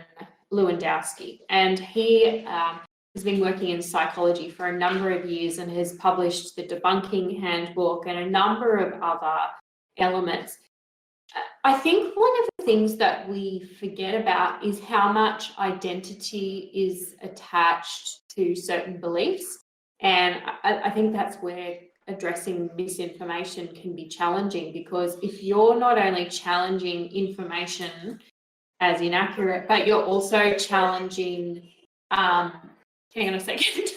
Lewandowski, and he has been working in psychology for a number of years and has published the Debunking Handbook and a number of other elements. I think one of the things that we forget about is how much identity is attached to certain beliefs. And I think that's where addressing misinformation can be challenging, because if you're not only challenging information as inaccurate, but you're also challenging, hang on a second.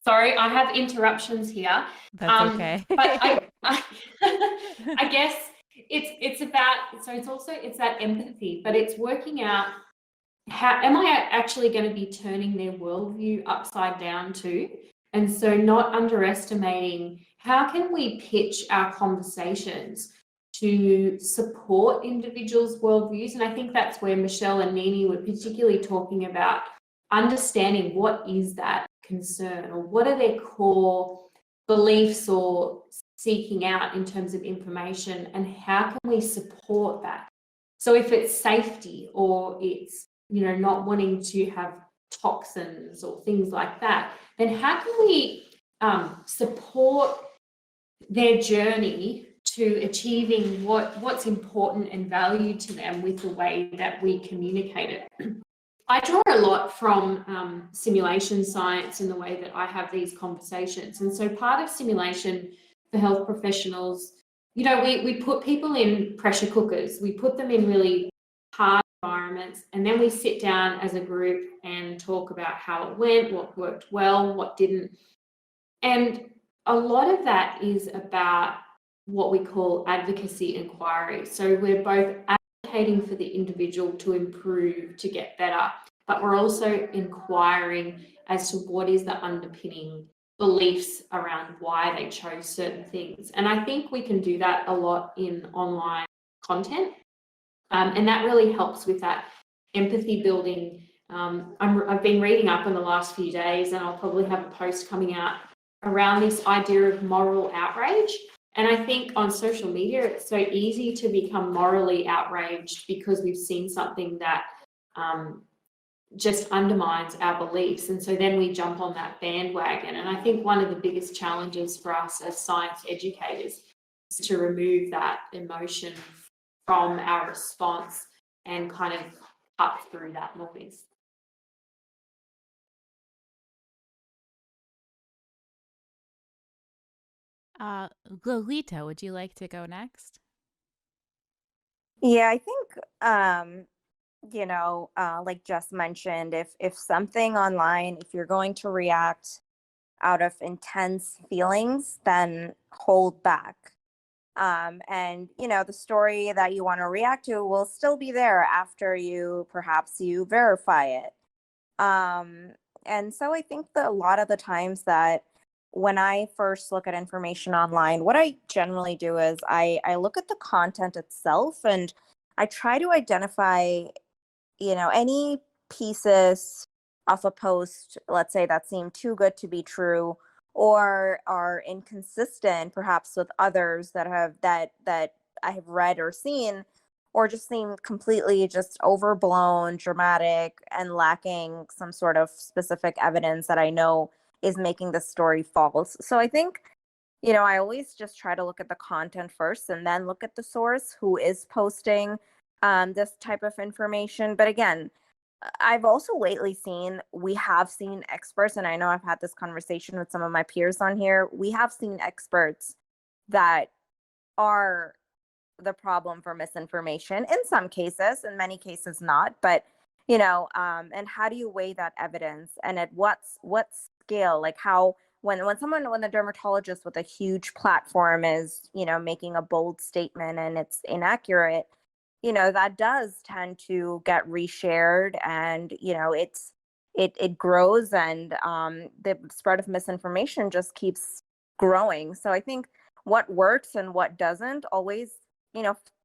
Sorry, I have interruptions here. That's okay. But I guess it's about, so it's that empathy, but it's working out how am I actually going to be turning their worldview upside down too? And so not underestimating how can we pitch our conversations to support individuals' worldviews. And I think that's where Michelle and Nini were particularly talking about understanding what is that concern, or what are their core beliefs or seeking out in terms of information, and how can we support that? So if it's safety, or it's not wanting to have toxins or things like that, then how can we support their journey to achieving what's important and valued to them with the way that we communicate it? I draw a lot from simulation science in the way that I have these conversations. And so part of simulation for health professionals, we put people in pressure cookers, we put them in really hard environments, and then we sit down as a group and talk about how it went, what worked well, what didn't. And a lot of that is about what we call advocacy inquiry. So we're both advocating for the individual to improve, to get better, but we're also inquiring as to what is the underpinning beliefs around why they chose certain things. And I think we can do that a lot in online content. And that really helps with that empathy building. I've been reading up in the last few days, and I'll probably have a post coming out around this idea of moral outrage. And I think on social media, it's so easy to become morally outraged because we've seen something that just undermines our beliefs. And so then we jump on that bandwagon. And I think one of the biggest challenges for us as science educators is to remove that emotion from our response and kind of cut through that noise. Lolita, would you like to go next? Yeah, I think like Jess mentioned, if something online, if you're going to react out of intense feelings, then hold back. And the story that you want to react to will still be there after you verify it. And so I think that a lot of the times that when I first look at information online, what I generally do is I look at the content itself, and I try to identify, any pieces of a post, let's say, that seem too good to be true, or are inconsistent perhaps with others that I have read or seen, or just seem completely just overblown, dramatic, and lacking some sort of specific evidence that I know is making the story false. So I think, I always just try to look at the content first and then look at the source who is posting this type of information. But again, I've also lately we have seen experts, and I know I've had this conversation with some of my peers on here. We have seen experts that are the problem for misinformation in some cases, in many cases not. But and how do you weigh that evidence, and at what scale? Like how when a dermatologist with a huge platform is making a bold statement and it's inaccurate, that does tend to get reshared, and it grows, and the spread of misinformation just keeps growing. So I think what works and what doesn't always,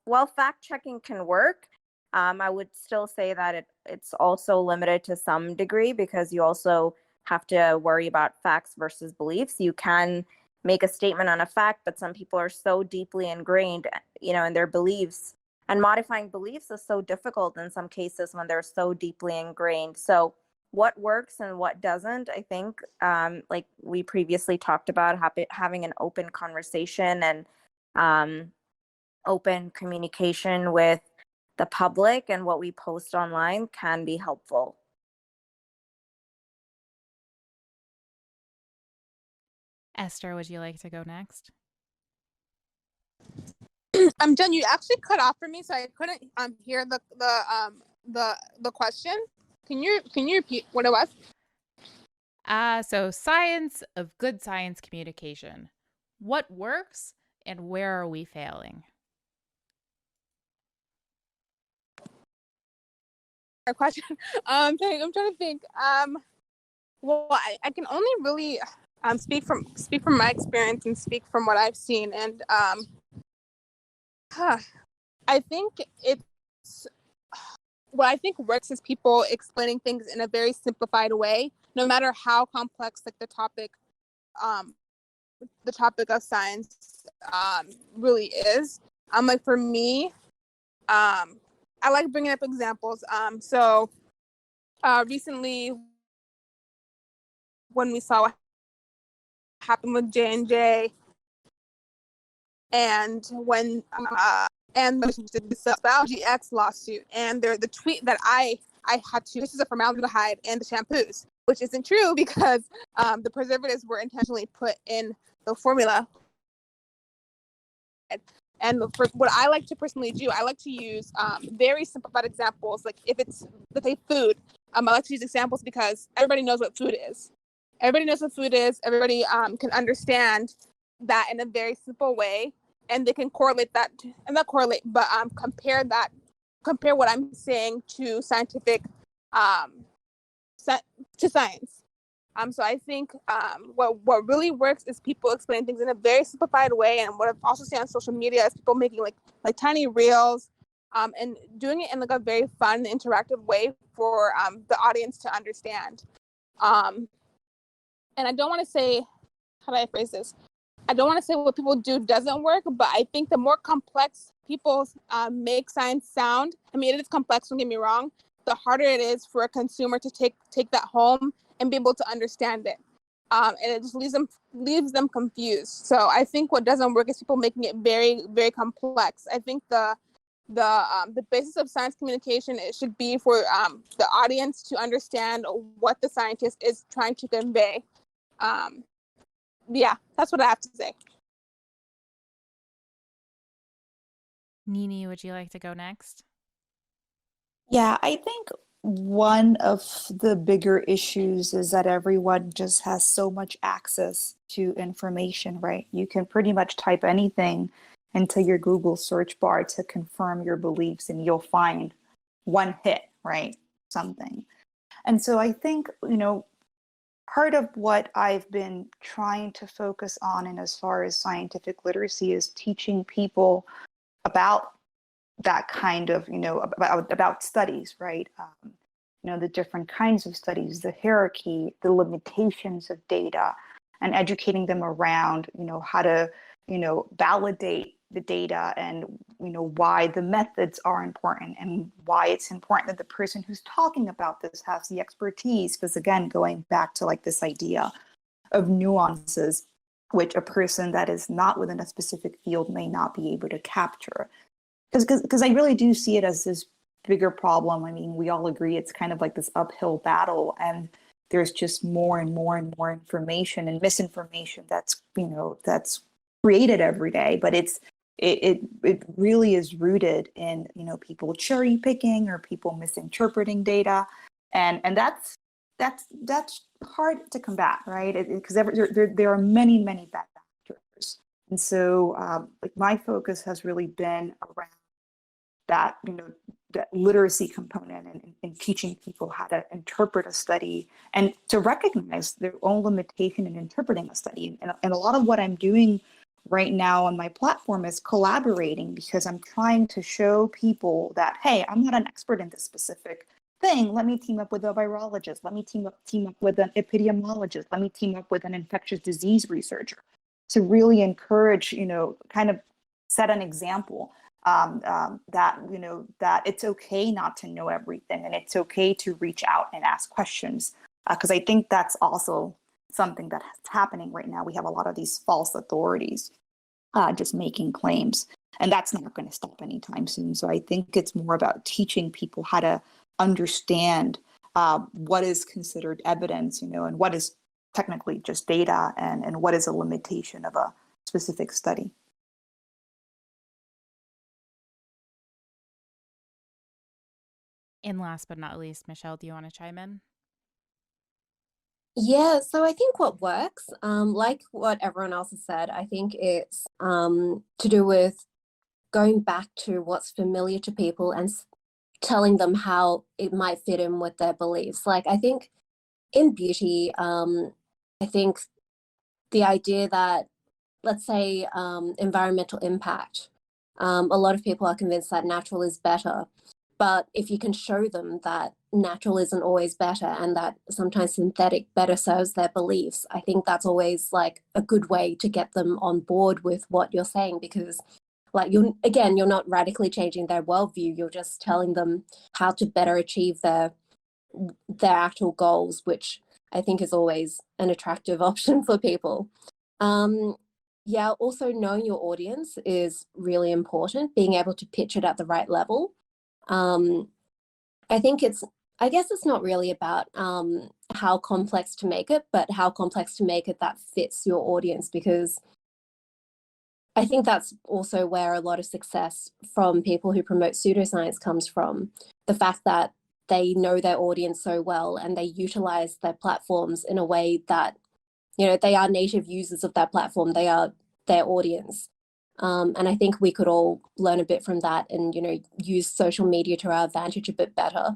while fact checking can work, I would still say that it's also limited to some degree, because you also have to worry about facts versus beliefs. You can make a statement on a fact, but some people are so deeply ingrained, in their beliefs, and modifying beliefs is so difficult in some cases when they're so deeply ingrained. So what works and what doesn't, I think, like we previously talked about, having an open conversation and open communication with the public and what we post online can be helpful. Esther, would you like to go next? Jen, you actually cut off for me, so I couldn't hear the question. Can you repeat what it was? So science of good science communication. What works and where are we failing? Question. I'm trying to think. Well, I can only really speak from my experience and speak from what I've seen, and I think it's what I think works is people explaining things in a very simplified way, no matter how complex like the topic of science really is. Like for me, I like bringing up examples. So recently, when we saw what happened with J&J, and when and the Biology X lawsuit, and the tweet that I had to, this is a formaldehyde and the shampoos, which isn't true because the preservatives were intentionally put in the formula. And for what I like to personally do, I like to use very simplified examples. Like if it's, let's say, food, I like to use examples because everybody knows what food is. Everybody knows what food is. Everybody can understand that in a very simple way, and they can correlate that, and not correlate, but compare what I'm saying to scientific, to science. So I think what really works is people explain things in a very simplified way, and what I've also seen on social media is people making like tiny reels, and doing it in like a very fun, interactive way for the audience to understand. And I don't want to say, how do I phrase this? I don't want to say what people do doesn't work, but I think the more complex people make science sound, I mean, it is complex, don't get me wrong, the harder it is for a consumer to take that home and be able to understand it. And it just leaves them confused. So I think what doesn't work is people making it very, very complex. I think the basis of science communication, it should be for the audience to understand what the scientist is trying to convey. Yeah, that's what I have to say. Nini, would you like to go next? Yeah, I think one of the bigger issues is that everyone just has so much access to information, right? You can pretty much type anything into your Google search bar to confirm your beliefs, and you'll find one hit, right? Something. And so I think, part of what I've been trying to focus on, and as far as scientific literacy, is teaching people about that kind of, about studies, right? The different kinds of studies, the hierarchy, the limitations of data, and educating them around, how to, validate the data, and, why the methods are important, and why it's important that the person who's talking about this has the expertise. Because again, going back to like this idea of nuances which a person that is not within a specific field may not be able to capture. Because I really do see it as this bigger problem. I mean, we all agree it's kind of like this uphill battle, and there's just more and more and more information and misinformation that's that's created every day. But it really is rooted in people cherry picking or people misinterpreting data, and that's hard to combat, right? Because there are many bad actors, and so like my focus has really been around that that literacy component and teaching people how to interpret a study and to recognize their own limitation in interpreting a study. And a lot of what I'm doing right now on my platform is collaborating, because I'm trying to show people that, hey, I'm not an expert in this specific thing. Let me team up with a virologist. Let me team up with an epidemiologist. Let me team up with an infectious disease researcher to really encourage, kind of set an example that that it's okay not to know everything, and it's okay to reach out and ask questions, because I think that's also something that's happening right now. We have a lot of these false authorities just making claims, and that's not going to stop anytime soon. So I think it's more about teaching people how to understand what is considered evidence, and what is technically just data, and what is a limitation of a specific study. And last but not least, Michelle, do you want to chime in? Yeah, so I think what works, like what everyone else has said, I think it's to do with going back to what's familiar to people and telling them how it might fit in with their beliefs. Like, I think in beauty, I think the idea that, let's say, environmental impact, a lot of people are convinced that natural is better. But if you can show them that natural isn't always better and that sometimes synthetic better serves their beliefs, I think that's always like a good way to get them on board with what you're saying, because like you're not radically changing their worldview, you're just telling them how to better achieve their actual goals, which I think is always an attractive option for people. Yeah, also knowing your audience is really important, being able to pitch it at the right level. Um, I think I guess it's not really about how complex to make it, but how complex to make it that fits your audience, because I think that's also where a lot of success from people who promote pseudoscience comes from. The fact that they know their audience so well and they utilize their platforms in a way that, they are native users of that platform. They are their audience. And I think we could all learn a bit from that and, use social media to our advantage a bit better.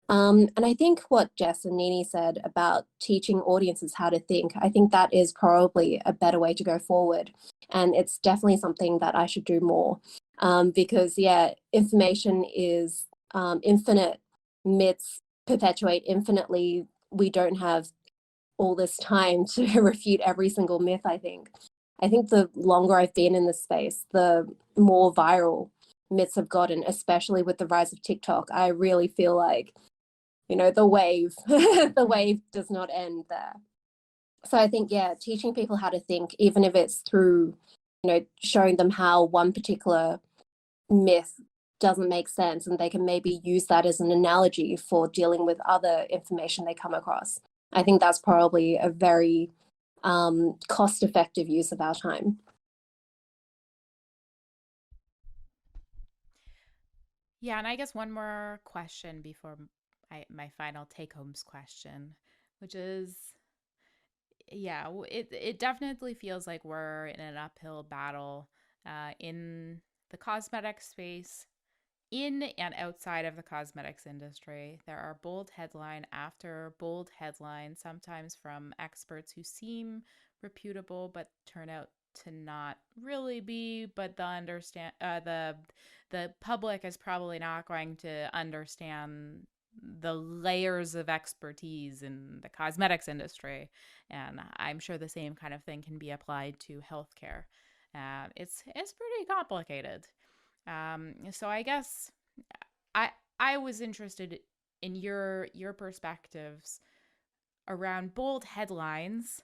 And I think what Jess and Nini said about teaching audiences how to think, I think that is probably a better way to go forward. And it's definitely something that I should do more, because, yeah, information is infinite. Myths perpetuate infinitely. We don't have all this time to refute every single myth, I think. I think the longer I've been in this space, the more viral myths have gotten, especially with the rise of TikTok. I really feel like, the wave, the wave does not end there. So I think, yeah, teaching people how to think, even if it's through, showing them how one particular myth doesn't make sense, and they can maybe use that as an analogy for dealing with other information they come across. I think that's probably a very cost-effective use of our time. Yeah, and I guess one more question before my final take homes question, which is, yeah, it definitely feels like we're in an uphill battle in the cosmetic space, in and outside of the cosmetics industry. There are bold headline after bold headline, sometimes from experts who seem reputable but turn out to not really be. But the public is probably not going to understand the layers of expertise in the cosmetics industry, and I'm sure the same kind of thing can be applied to healthcare. It's pretty complicated. So I guess I I was interested in your perspectives around bold headlines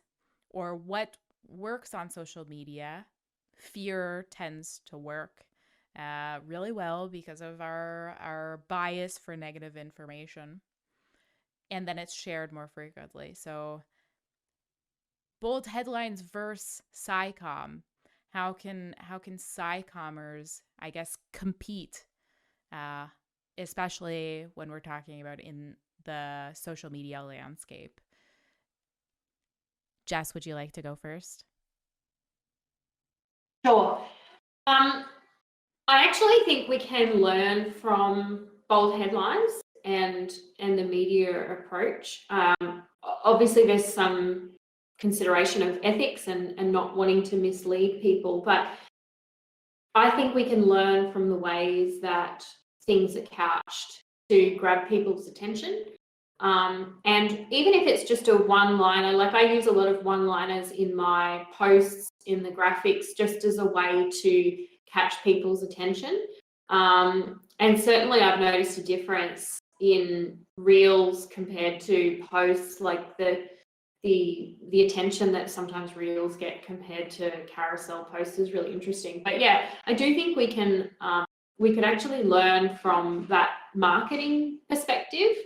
or what works on social media. Fear tends to work really well because of our bias for negative information. And then it's shared more frequently. So bold headlines versus SciComm. How can SciCommers, I guess, compete, especially when we're talking about in the social media landscape? Jess, would you like to go first? Sure. I actually think we can learn from bold headlines and the media approach. Obviously, there's some consideration of ethics and not wanting to mislead people, but I think we can learn from the ways that things are couched to grab people's attention. And even if it's just a one-liner, like I use a lot of one-liners in my posts, in the graphics, just as a way to catch people's attention. And certainly I've noticed a difference in reels compared to posts, like the attention that sometimes reels get compared to carousel posts is really interesting. But yeah, I do think we could actually learn from that marketing perspective,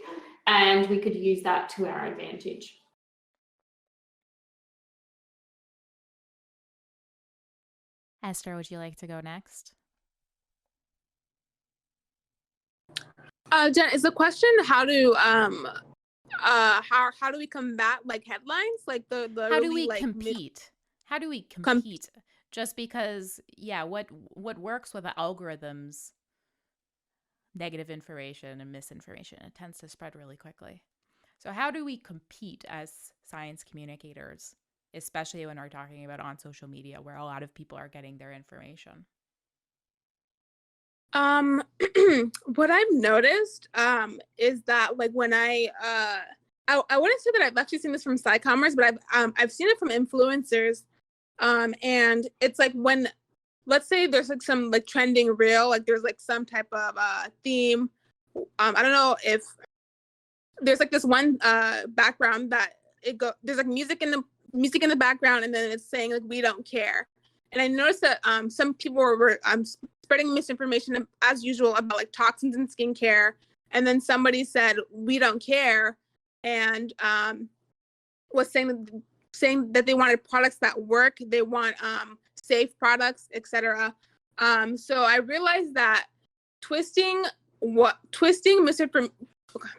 and we could use that to our advantage. Esther, would you like to go next? Jen, is the question how do how do we combat like headlines, like the How do really we like compete? How do we compete? Just because, yeah, what works with the algorithms, negative information and misinformation, it tends to spread really quickly. So how do we compete as science communicators, especially when we're talking about on social media where a lot of people are getting their information? What I've noticed is that like when I wouldn't say that I've actually seen this from SciCommers, but I've seen it from influencers. And it's like when, let's say there's like some like trending reel, like there's like some type of theme. I don't know if there's like this one background that there's like music in the background, and then it's saying like we don't care. And I noticed that some people were spreading misinformation as usual about like toxins in skincare, and then somebody said we don't care, and was saying that they wanted products that work, they want safe products, etc. So I realized that twisting misinformation.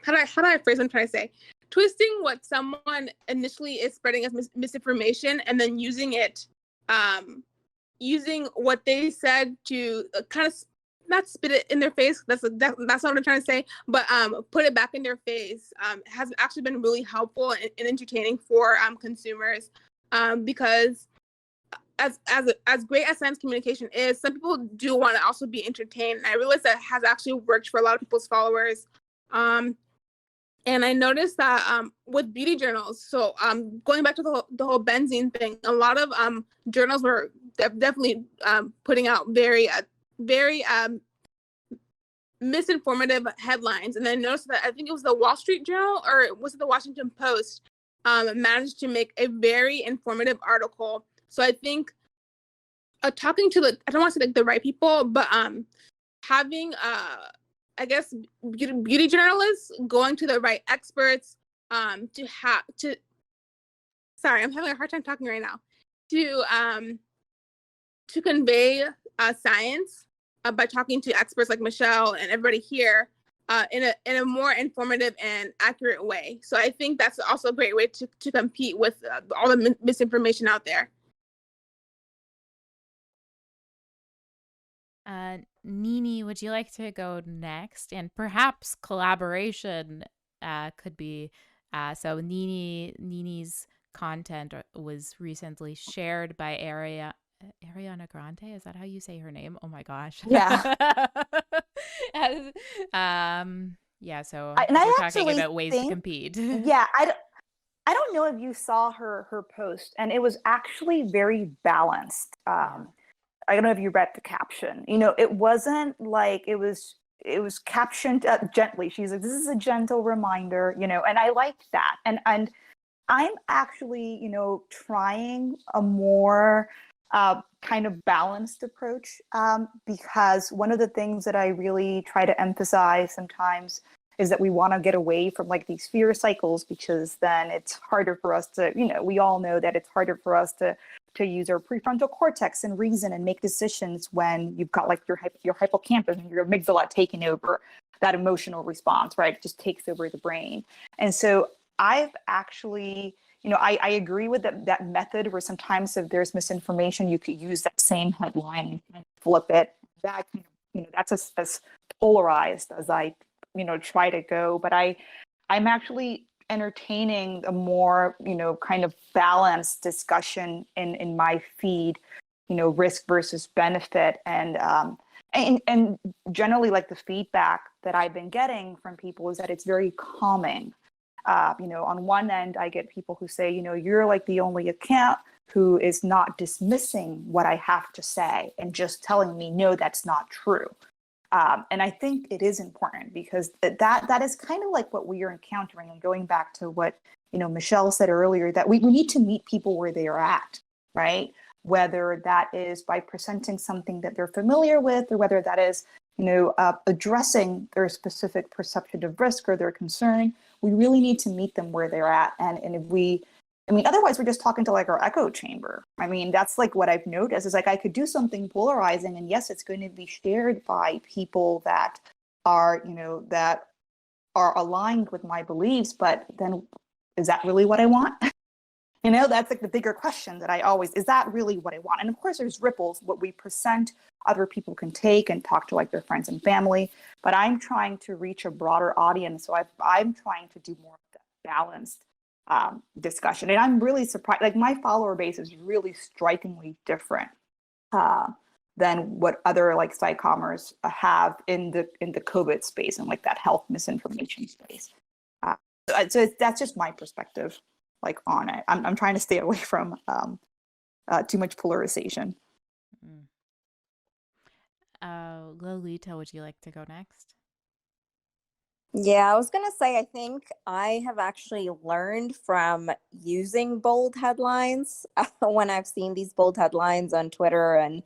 How do I phrase what I'm trying to say? Twisting what someone initially is spreading as misinformation, and then using it, using what they said to kind of not spit it in their face. That's not what I'm trying to say, but put it back in their face has actually been really helpful and entertaining for consumers, because as great as science communication is, some people do want to also be entertained. And I realize that has actually worked for a lot of people's followers. And I noticed that with beauty journals, so going back to the whole benzene thing, a lot of journals were definitely putting out very misinformative headlines. And then I noticed that I think it was the Wall Street Journal, or was it the Washington Post, managed to make a very informative article. So I think talking to I don't want to say like the right people, but having I guess beauty journalists going to the right experts sorry, I'm having a hard time talking right now, to convey science by talking to experts like Michelle and everybody here in a more informative and accurate way. So I think that's also a great way to compete with all the misinformation out there. Nini, would you like to go next? And perhaps collaboration could be, so Nini's content was recently shared by Ariana Grande. Is that how you say her name? Oh my gosh. Yeah. Yeah, so I we're talking actually about ways to think, compete. yeah, I don't know if you saw her post, and it was actually very balanced. I don't know if you read the caption. You know, it wasn't like it was captioned gently. She's like, this is a gentle reminder, you know, and I like that. And I'm actually, trying a more kind of balanced approach, because one of the things that I really try to emphasize sometimes is that we want to get away from like these fear cycles, because then it's harder for us to, we all know that it's harder for us to use our prefrontal cortex and reason and make decisions when you've got like your hippocampus and your amygdala taking over that emotional response, right? It just takes over the brain. And so I've actually, I agree with that method where sometimes if there's misinformation, you could use that same headline and flip it. That that's as polarized as I, try to go. But I'm actually entertaining a more, kind of balanced discussion in my feed, risk versus benefit. And generally, like, the feedback that I've been getting from people is that it's very calming. On one end, I get people who say, you're like the only account who is not dismissing what I have to say and just telling me, no, that's not true. And I think it is important, because that is kind of like what we are encountering. And going back to what, Michelle said earlier, that we need to meet people where they are at, right? Whether that is by presenting something that they're familiar with, or whether that is, addressing their specific perception of risk or their concern. We really need to meet them where they're at. And if we, otherwise we're just talking to like our echo chamber. That's like what I've noticed is like I could do something polarizing, and yes, it's going to be shared by people that are, that are aligned with my beliefs, but then is that really what I want? That's like the bigger question that I always, is that really what I want? And of course there's ripples, what we present, other people can take and talk to like their friends and family, but I'm trying to reach a broader audience. So I'm trying to do more of that balanced discussion. And I'm really surprised, like my follower base is really strikingly different than what other like psychomers have in the COVID space and like that health misinformation space. So that's just my perspective, like on it. I'm trying to stay away from too much polarization. Mm. Lolita, would you like to go next? Yeah, I was going to say, I think I have actually learned from using bold headlines when I've seen these bold headlines on Twitter and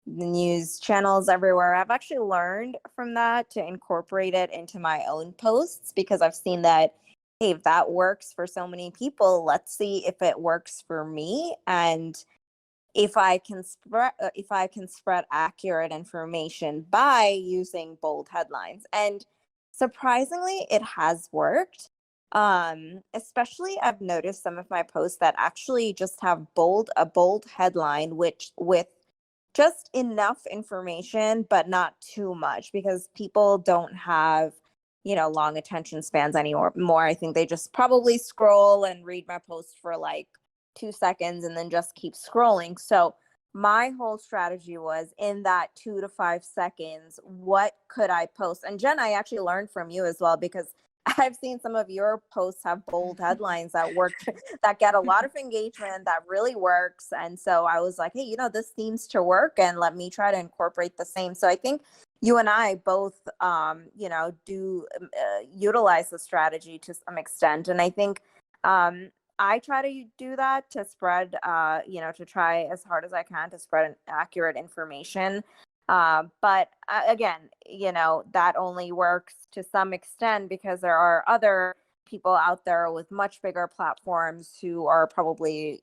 the news channels everywhere. I've actually learned from that to incorporate it into my own posts, because I've seen that, hey, if that works for so many people, let's see if it works for me. And if I can spread accurate information by using bold headlines. And surprisingly, it has worked. Especially I've noticed some of my posts that actually just have a bold headline, which with just enough information, but not too much, because people don't have, long attention spans anymore. I think they just probably scroll and read my post for like 2 seconds and then just keep scrolling. So my whole strategy was, in that 2 to 5 seconds, what could I post? And Jen, I actually learned from you as well, because I've seen some of your posts have bold headlines that work, that get a lot of engagement, that really works. And so I was like, hey, this seems to work, and let me try to incorporate the same. So I think you and I both, do utilize the strategy to some extent. And I think I try to do that to spread, to try as hard as I can to spread accurate information. But again, that only works to some extent, because there are other people out there with much bigger platforms who are probably,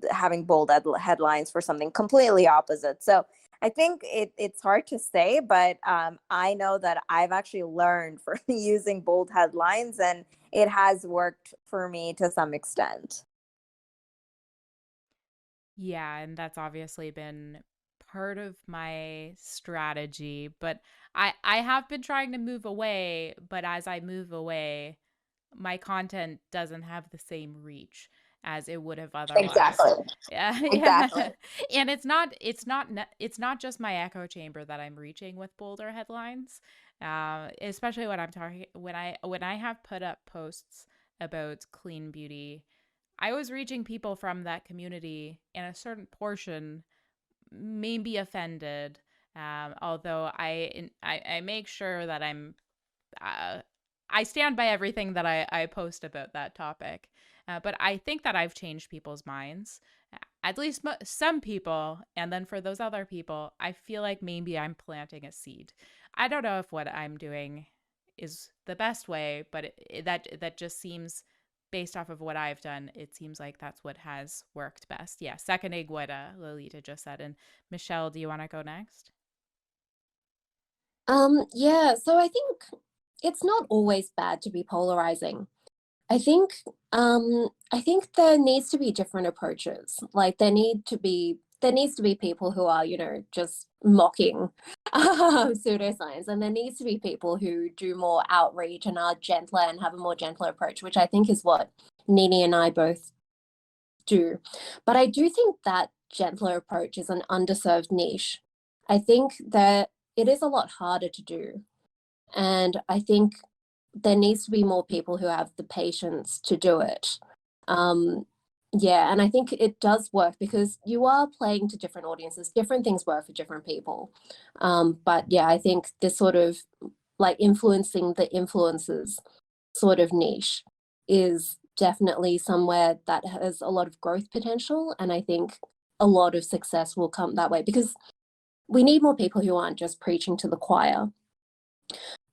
having bold headlines for something completely opposite. So I think it's hard to say, but I know that I've actually learned from using bold headlines, and it has worked for me to some extent. Yeah, and that's obviously been part of my strategy, but I have been trying to move away, but as I move away, my content doesn't have the same reach as it would have otherwise. Exactly. Yeah, Exactly. yeah. And it's not just my echo chamber that I'm reaching with bolder headlines. Especially when I'm talking when I have put up posts about clean beauty, I was reaching people from that community, and a certain portion may be offended. Although I make sure that uh, I stand by everything that I post about that topic. But I think that I've changed people's minds, at least some people. And then for those other people, I feel like maybe I'm planting a seed. I don't know if what I'm doing is the best way, but that just seems, based off of what I've done, it seems like that's what has worked best. Yeah, seconding what Lolita just said. And Michelle, do you want to go next? Yeah, so I think it's not always bad to be polarizing. I think there needs to be different approaches. Like there needs to be people who are, just mocking pseudoscience, and there needs to be people who do more outreach and are gentler and have a more gentler approach, which I think is what Nini and I both do. But I do think that gentler approach is an underserved niche. I think that it is a lot harder to do. And I think there needs to be more people who have the patience to do it. Yeah, and I think it does work because you are playing to different audiences. Different things work for different people. But yeah, I think this sort of like influencing the influencers sort of niche is definitely somewhere that has a lot of growth potential. And I think a lot of success will come that way because we need more people who aren't just preaching to the choir.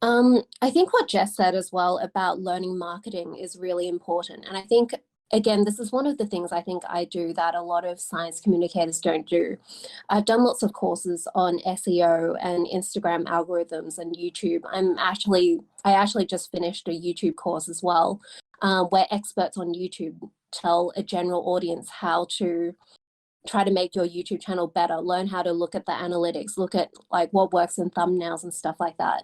I think what Jess said as well about learning marketing is really important. And I think, again, this is one of the things I think I do that a lot of science communicators don't do. I've done lots of courses on SEO and Instagram algorithms and YouTube. I actually just finished a YouTube course as well, where experts on YouTube tell a general audience how to try to make your YouTube channel better, learn how to look at the analytics, look at like what works in thumbnails and stuff like that.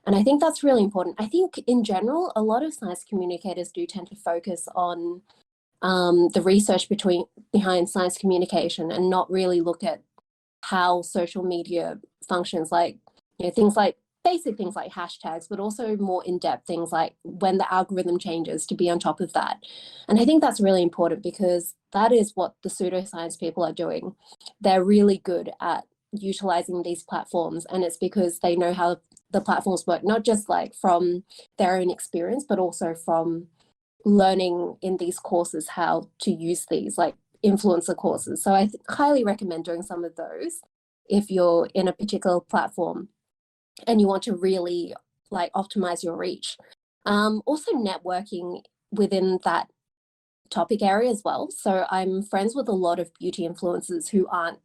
And I think that's really important. I think in general, a lot of science communicators do tend to focus on the research behind science communication and not really look at how social media functions, like things like basic things like hashtags, but also more in-depth things like when the algorithm changes, to be on top of that. And I think that's really important because that is what the pseudoscience people are doing. They're really good at utilizing these platforms, and it's because they know how the platforms work, not just like from their own experience, but also from learning in these courses how to use these, like influencer courses. So I highly recommend doing some of those if you're in a particular platform and you want to really like optimize your reach. Also networking within that topic area as well. So I'm friends with a lot of beauty influencers who aren't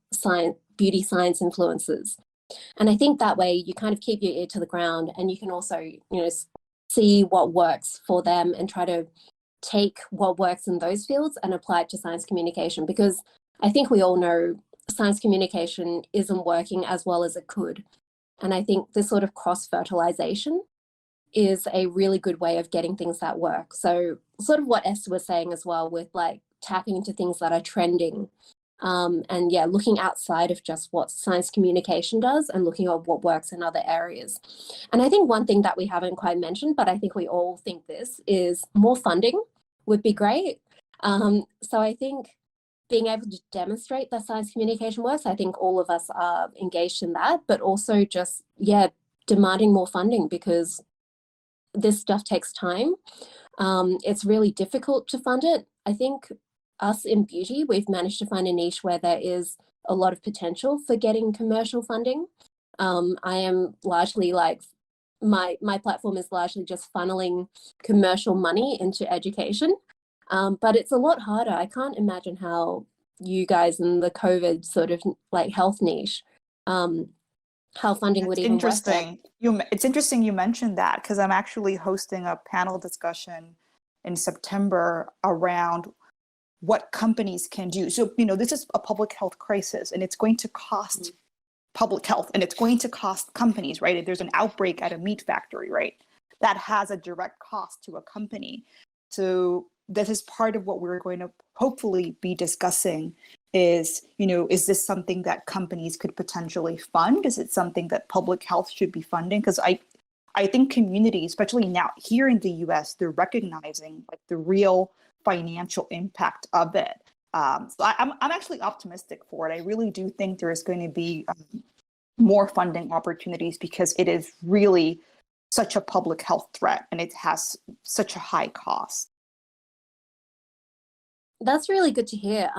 beauty science influencers. And I think that way you kind of keep your ear to the ground and you can also, see what works for them and try to take what works in those fields and apply it to science communication, because I think we all know science communication isn't working as well as it could. And I think this sort of cross-fertilization is a really good way of getting things that work. So sort of what Esther was saying as well with like tapping into things that are trending. And yeah, looking outside of just what science communication does and looking at what works in other areas. And I think one thing that we haven't quite mentioned, but I think we all think this, is more funding would be great. So I think being able to demonstrate that science communication works, I think all of us are engaged in that, but also just, demanding more funding because this stuff takes time. It's really difficult to fund it. I think us in beauty, we've managed to find a niche where there is a lot of potential for getting commercial funding. I am largely like, my platform is largely just funneling commercial money into education. But it's a lot harder. I can't imagine how you guys in the COVID sort of like health niche, how funding would even work there. It's interesting you mentioned that because I'm actually hosting a panel discussion in September around what companies can do. So, this is a public health crisis and it's going to cost public health and it's going to cost companies, right? If there's an outbreak at a meat factory, right? That has a direct cost to a company. So this is part of what we're going to hopefully be discussing is, is this something that companies could potentially fund? Is it something that public health should be funding? Because I think communities, especially now here in the US, they're recognizing like the real financial impact of it. So I'm actually optimistic for it. I really do think there is going to be more funding opportunities because it is really such a public health threat and it has such a high cost. That's really good to hear.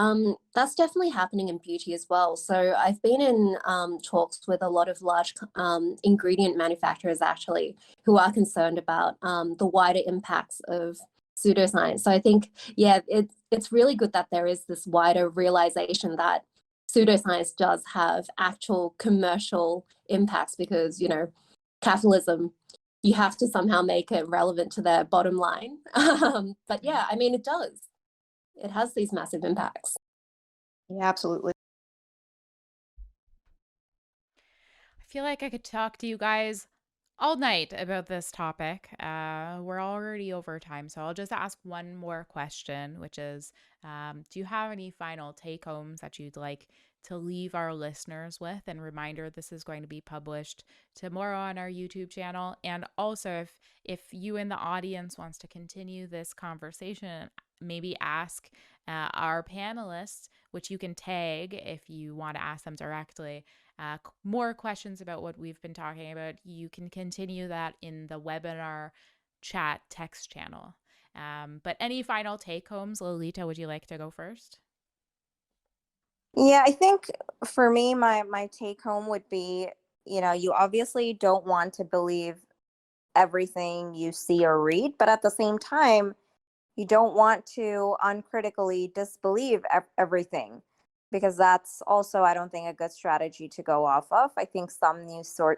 That's definitely happening in beauty as well. So I've been in talks with a lot of large ingredient manufacturers actually who are concerned about the wider impacts of pseudoscience. So I think, yeah, it's really good that there is this wider realization that pseudoscience does have actual commercial impacts because, you know, capitalism, you have to somehow make it relevant to their bottom line. But yeah, I mean, it does. It has these massive impacts. Yeah, absolutely. I feel like I could talk to you guys all night about this topic. We're already over time, so I'll just ask one more question, which is do you have any final take homes that you'd like to leave our listeners with? And reminder, this is going to be published tomorrow on our YouTube channel. And also, if you in the audience wants to continue this conversation, maybe ask our panelists, which you can tag if you want to ask them directly, more questions about what we've been talking about, you can continue that in the webinar chat text channel. But any final take homes, Lolita, would you like to go first? Yeah, I think for me, my take home would be, you obviously don't want to believe everything you see or read, but at the same time, you don't want to uncritically disbelieve everything, because that's also, I don't think, a good strategy to go off of. I think some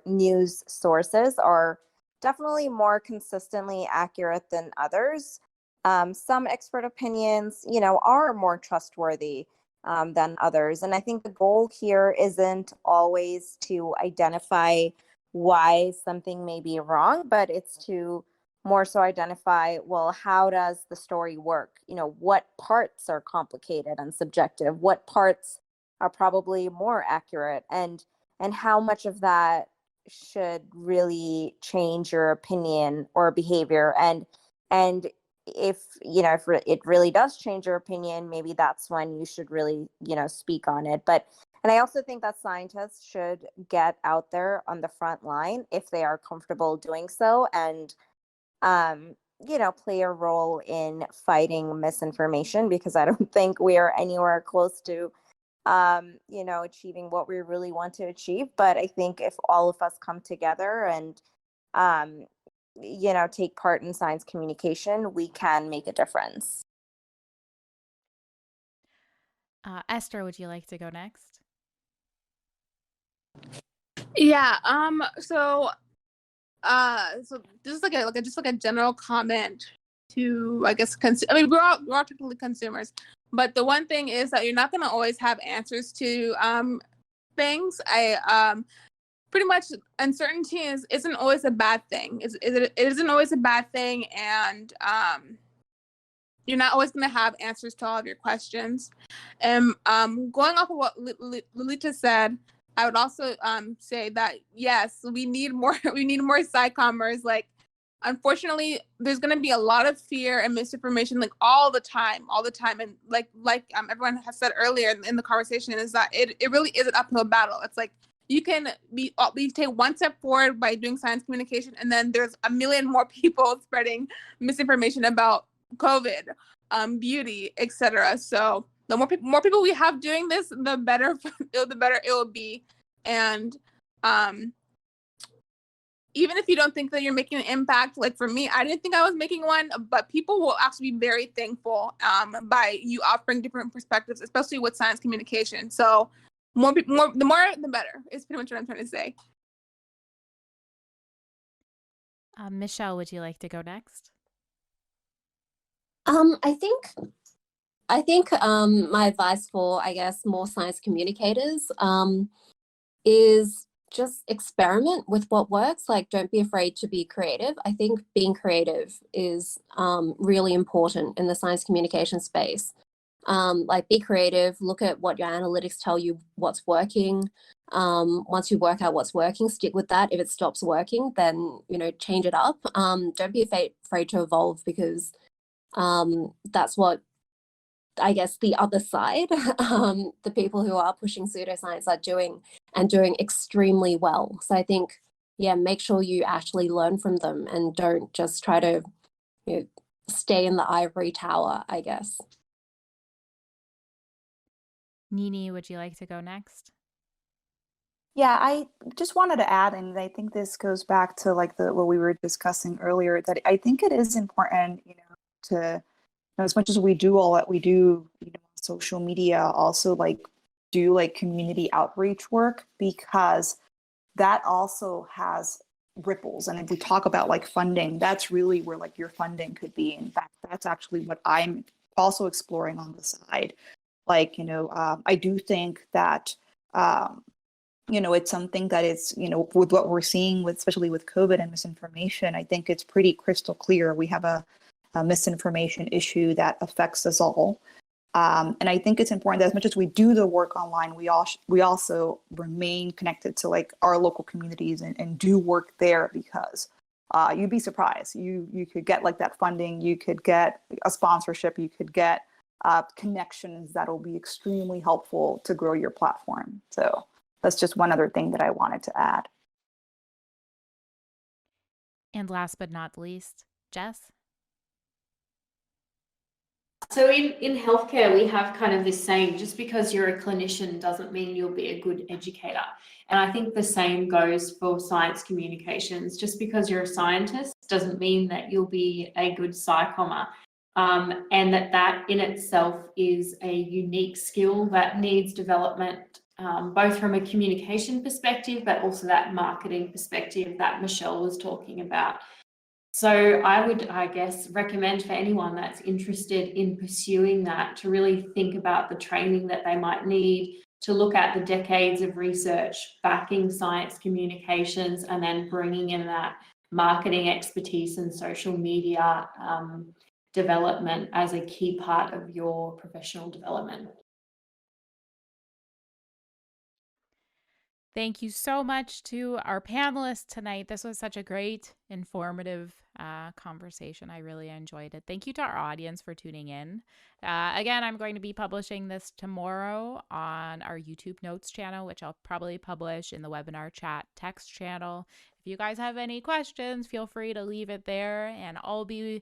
news sources are definitely more consistently accurate than others. Some expert opinions, are more trustworthy than others. And I think the goal here isn't always to identify why something may be wrong, but it's to more so identify, well, how does the story work? What parts are complicated and subjective? What parts are probably more accurate? And how much of that should really change your opinion or behavior? And if it really does change your opinion, maybe that's when you should really speak on it. And I also think that scientists should get out there on the front line if they are comfortable doing so, and play a role in fighting misinformation, because I don't think we are anywhere close to achieving what we really want to achieve. But I think if all of us come together and take part in science communication, we can make a difference. Esther, would you like to go next? Yeah. So this is just like a general comment to, I guess, we're all technically consumers, but the one thing is that you're not going to always have answers to things. Pretty much uncertainty isn't always a bad thing. It isn't always a bad thing, and you're not always going to have answers to all of your questions. And going off of what Lolita said, I would also say that yes, we need more psychomers. Like, unfortunately, there's going to be a lot of fear and misinformation, like all the time, and like everyone has said earlier in the conversation, is that it really is an uphill battle. It's like you take one step forward by doing science communication, and then there's a million more people spreading misinformation about COVID, beauty, etc. So the more people we have doing this, the better it will be. And even if you don't think that you're making an impact, like for me, I didn't think I was making one, but people will actually be very thankful by you offering different perspectives, especially with science communication. So the more, the better, is pretty much what I'm trying to say. Michelle, would you like to go next? I think my advice for, I guess, more science communicators is just experiment with what works. Like, don't be afraid to be creative. I think being creative is really important in the science communication space. Like, be creative, look at what your analytics tell you what's working. Once you work out what's working, stick with that. If it stops working, then, change it up. Don't be afraid to evolve, because that's what, I guess, the other side, the people who are pushing pseudoscience are doing, and doing extremely well. So I think yeah, make sure you actually learn from them and don't just try to, you know, stay in the ivory tower, I guess. Nini, would you like to go next? Yeah, I just wanted to add, and I think this goes back to like what we were discussing earlier, that I think it is important, to, as much as we do all that we do, on social media, also like do like community outreach work, because that also has ripples. And if we talk about like funding, that's really where like your funding could be. In fact, that's actually what I'm also exploring on the side. Like, I do think that, it's something that is, with what we're seeing with, especially with COVID and misinformation, I think it's pretty crystal clear. We have a misinformation issue that affects us all. And I think it's important that as much as we do the work online, we also remain connected to like our local communities and do work there, because you'd be surprised. You could get like that funding, you could get a sponsorship, you could get connections that will be extremely helpful to grow your platform. So that's just one other thing that I wanted to add. And last but not least, Jess? So in healthcare, we have kind of this saying, just because you're a clinician doesn't mean you'll be a good educator. And I think the same goes for science communications. Just because you're a scientist doesn't mean that you'll be a good psychommer. And that in itself is a unique skill that needs development, both from a communication perspective, but also that marketing perspective that Michelle was talking about. So I would, I guess, recommend for anyone that's interested in pursuing that to really think about the training that they might need, to look at the decades of research backing science communications, and then bringing in that marketing expertise and social media development as a key part of your professional development. Thank you so much to our panelists tonight. This was such a great, informative conversation. I really enjoyed it. Thank you to our audience for tuning in. Again, I'm going to be publishing this tomorrow on our YouTube Notes channel, which I'll probably publish in the webinar chat text channel. If you guys have any questions, feel free to leave it there, and I'll be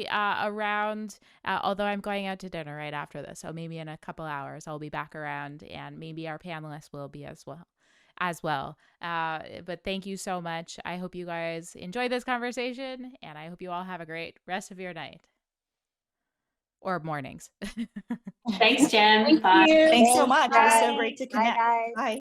around. Although I'm going out to dinner right after this, so maybe in a couple hours I'll be back around, and maybe our panelists will be as well. But thank you so much. I hope you guys enjoyed this conversation, and I hope you all have a great rest of your night or mornings. Thanks, Jen. Thank Bye. you. Thanks so much. It was so Bye. great to Bye, connect. guys. Bye.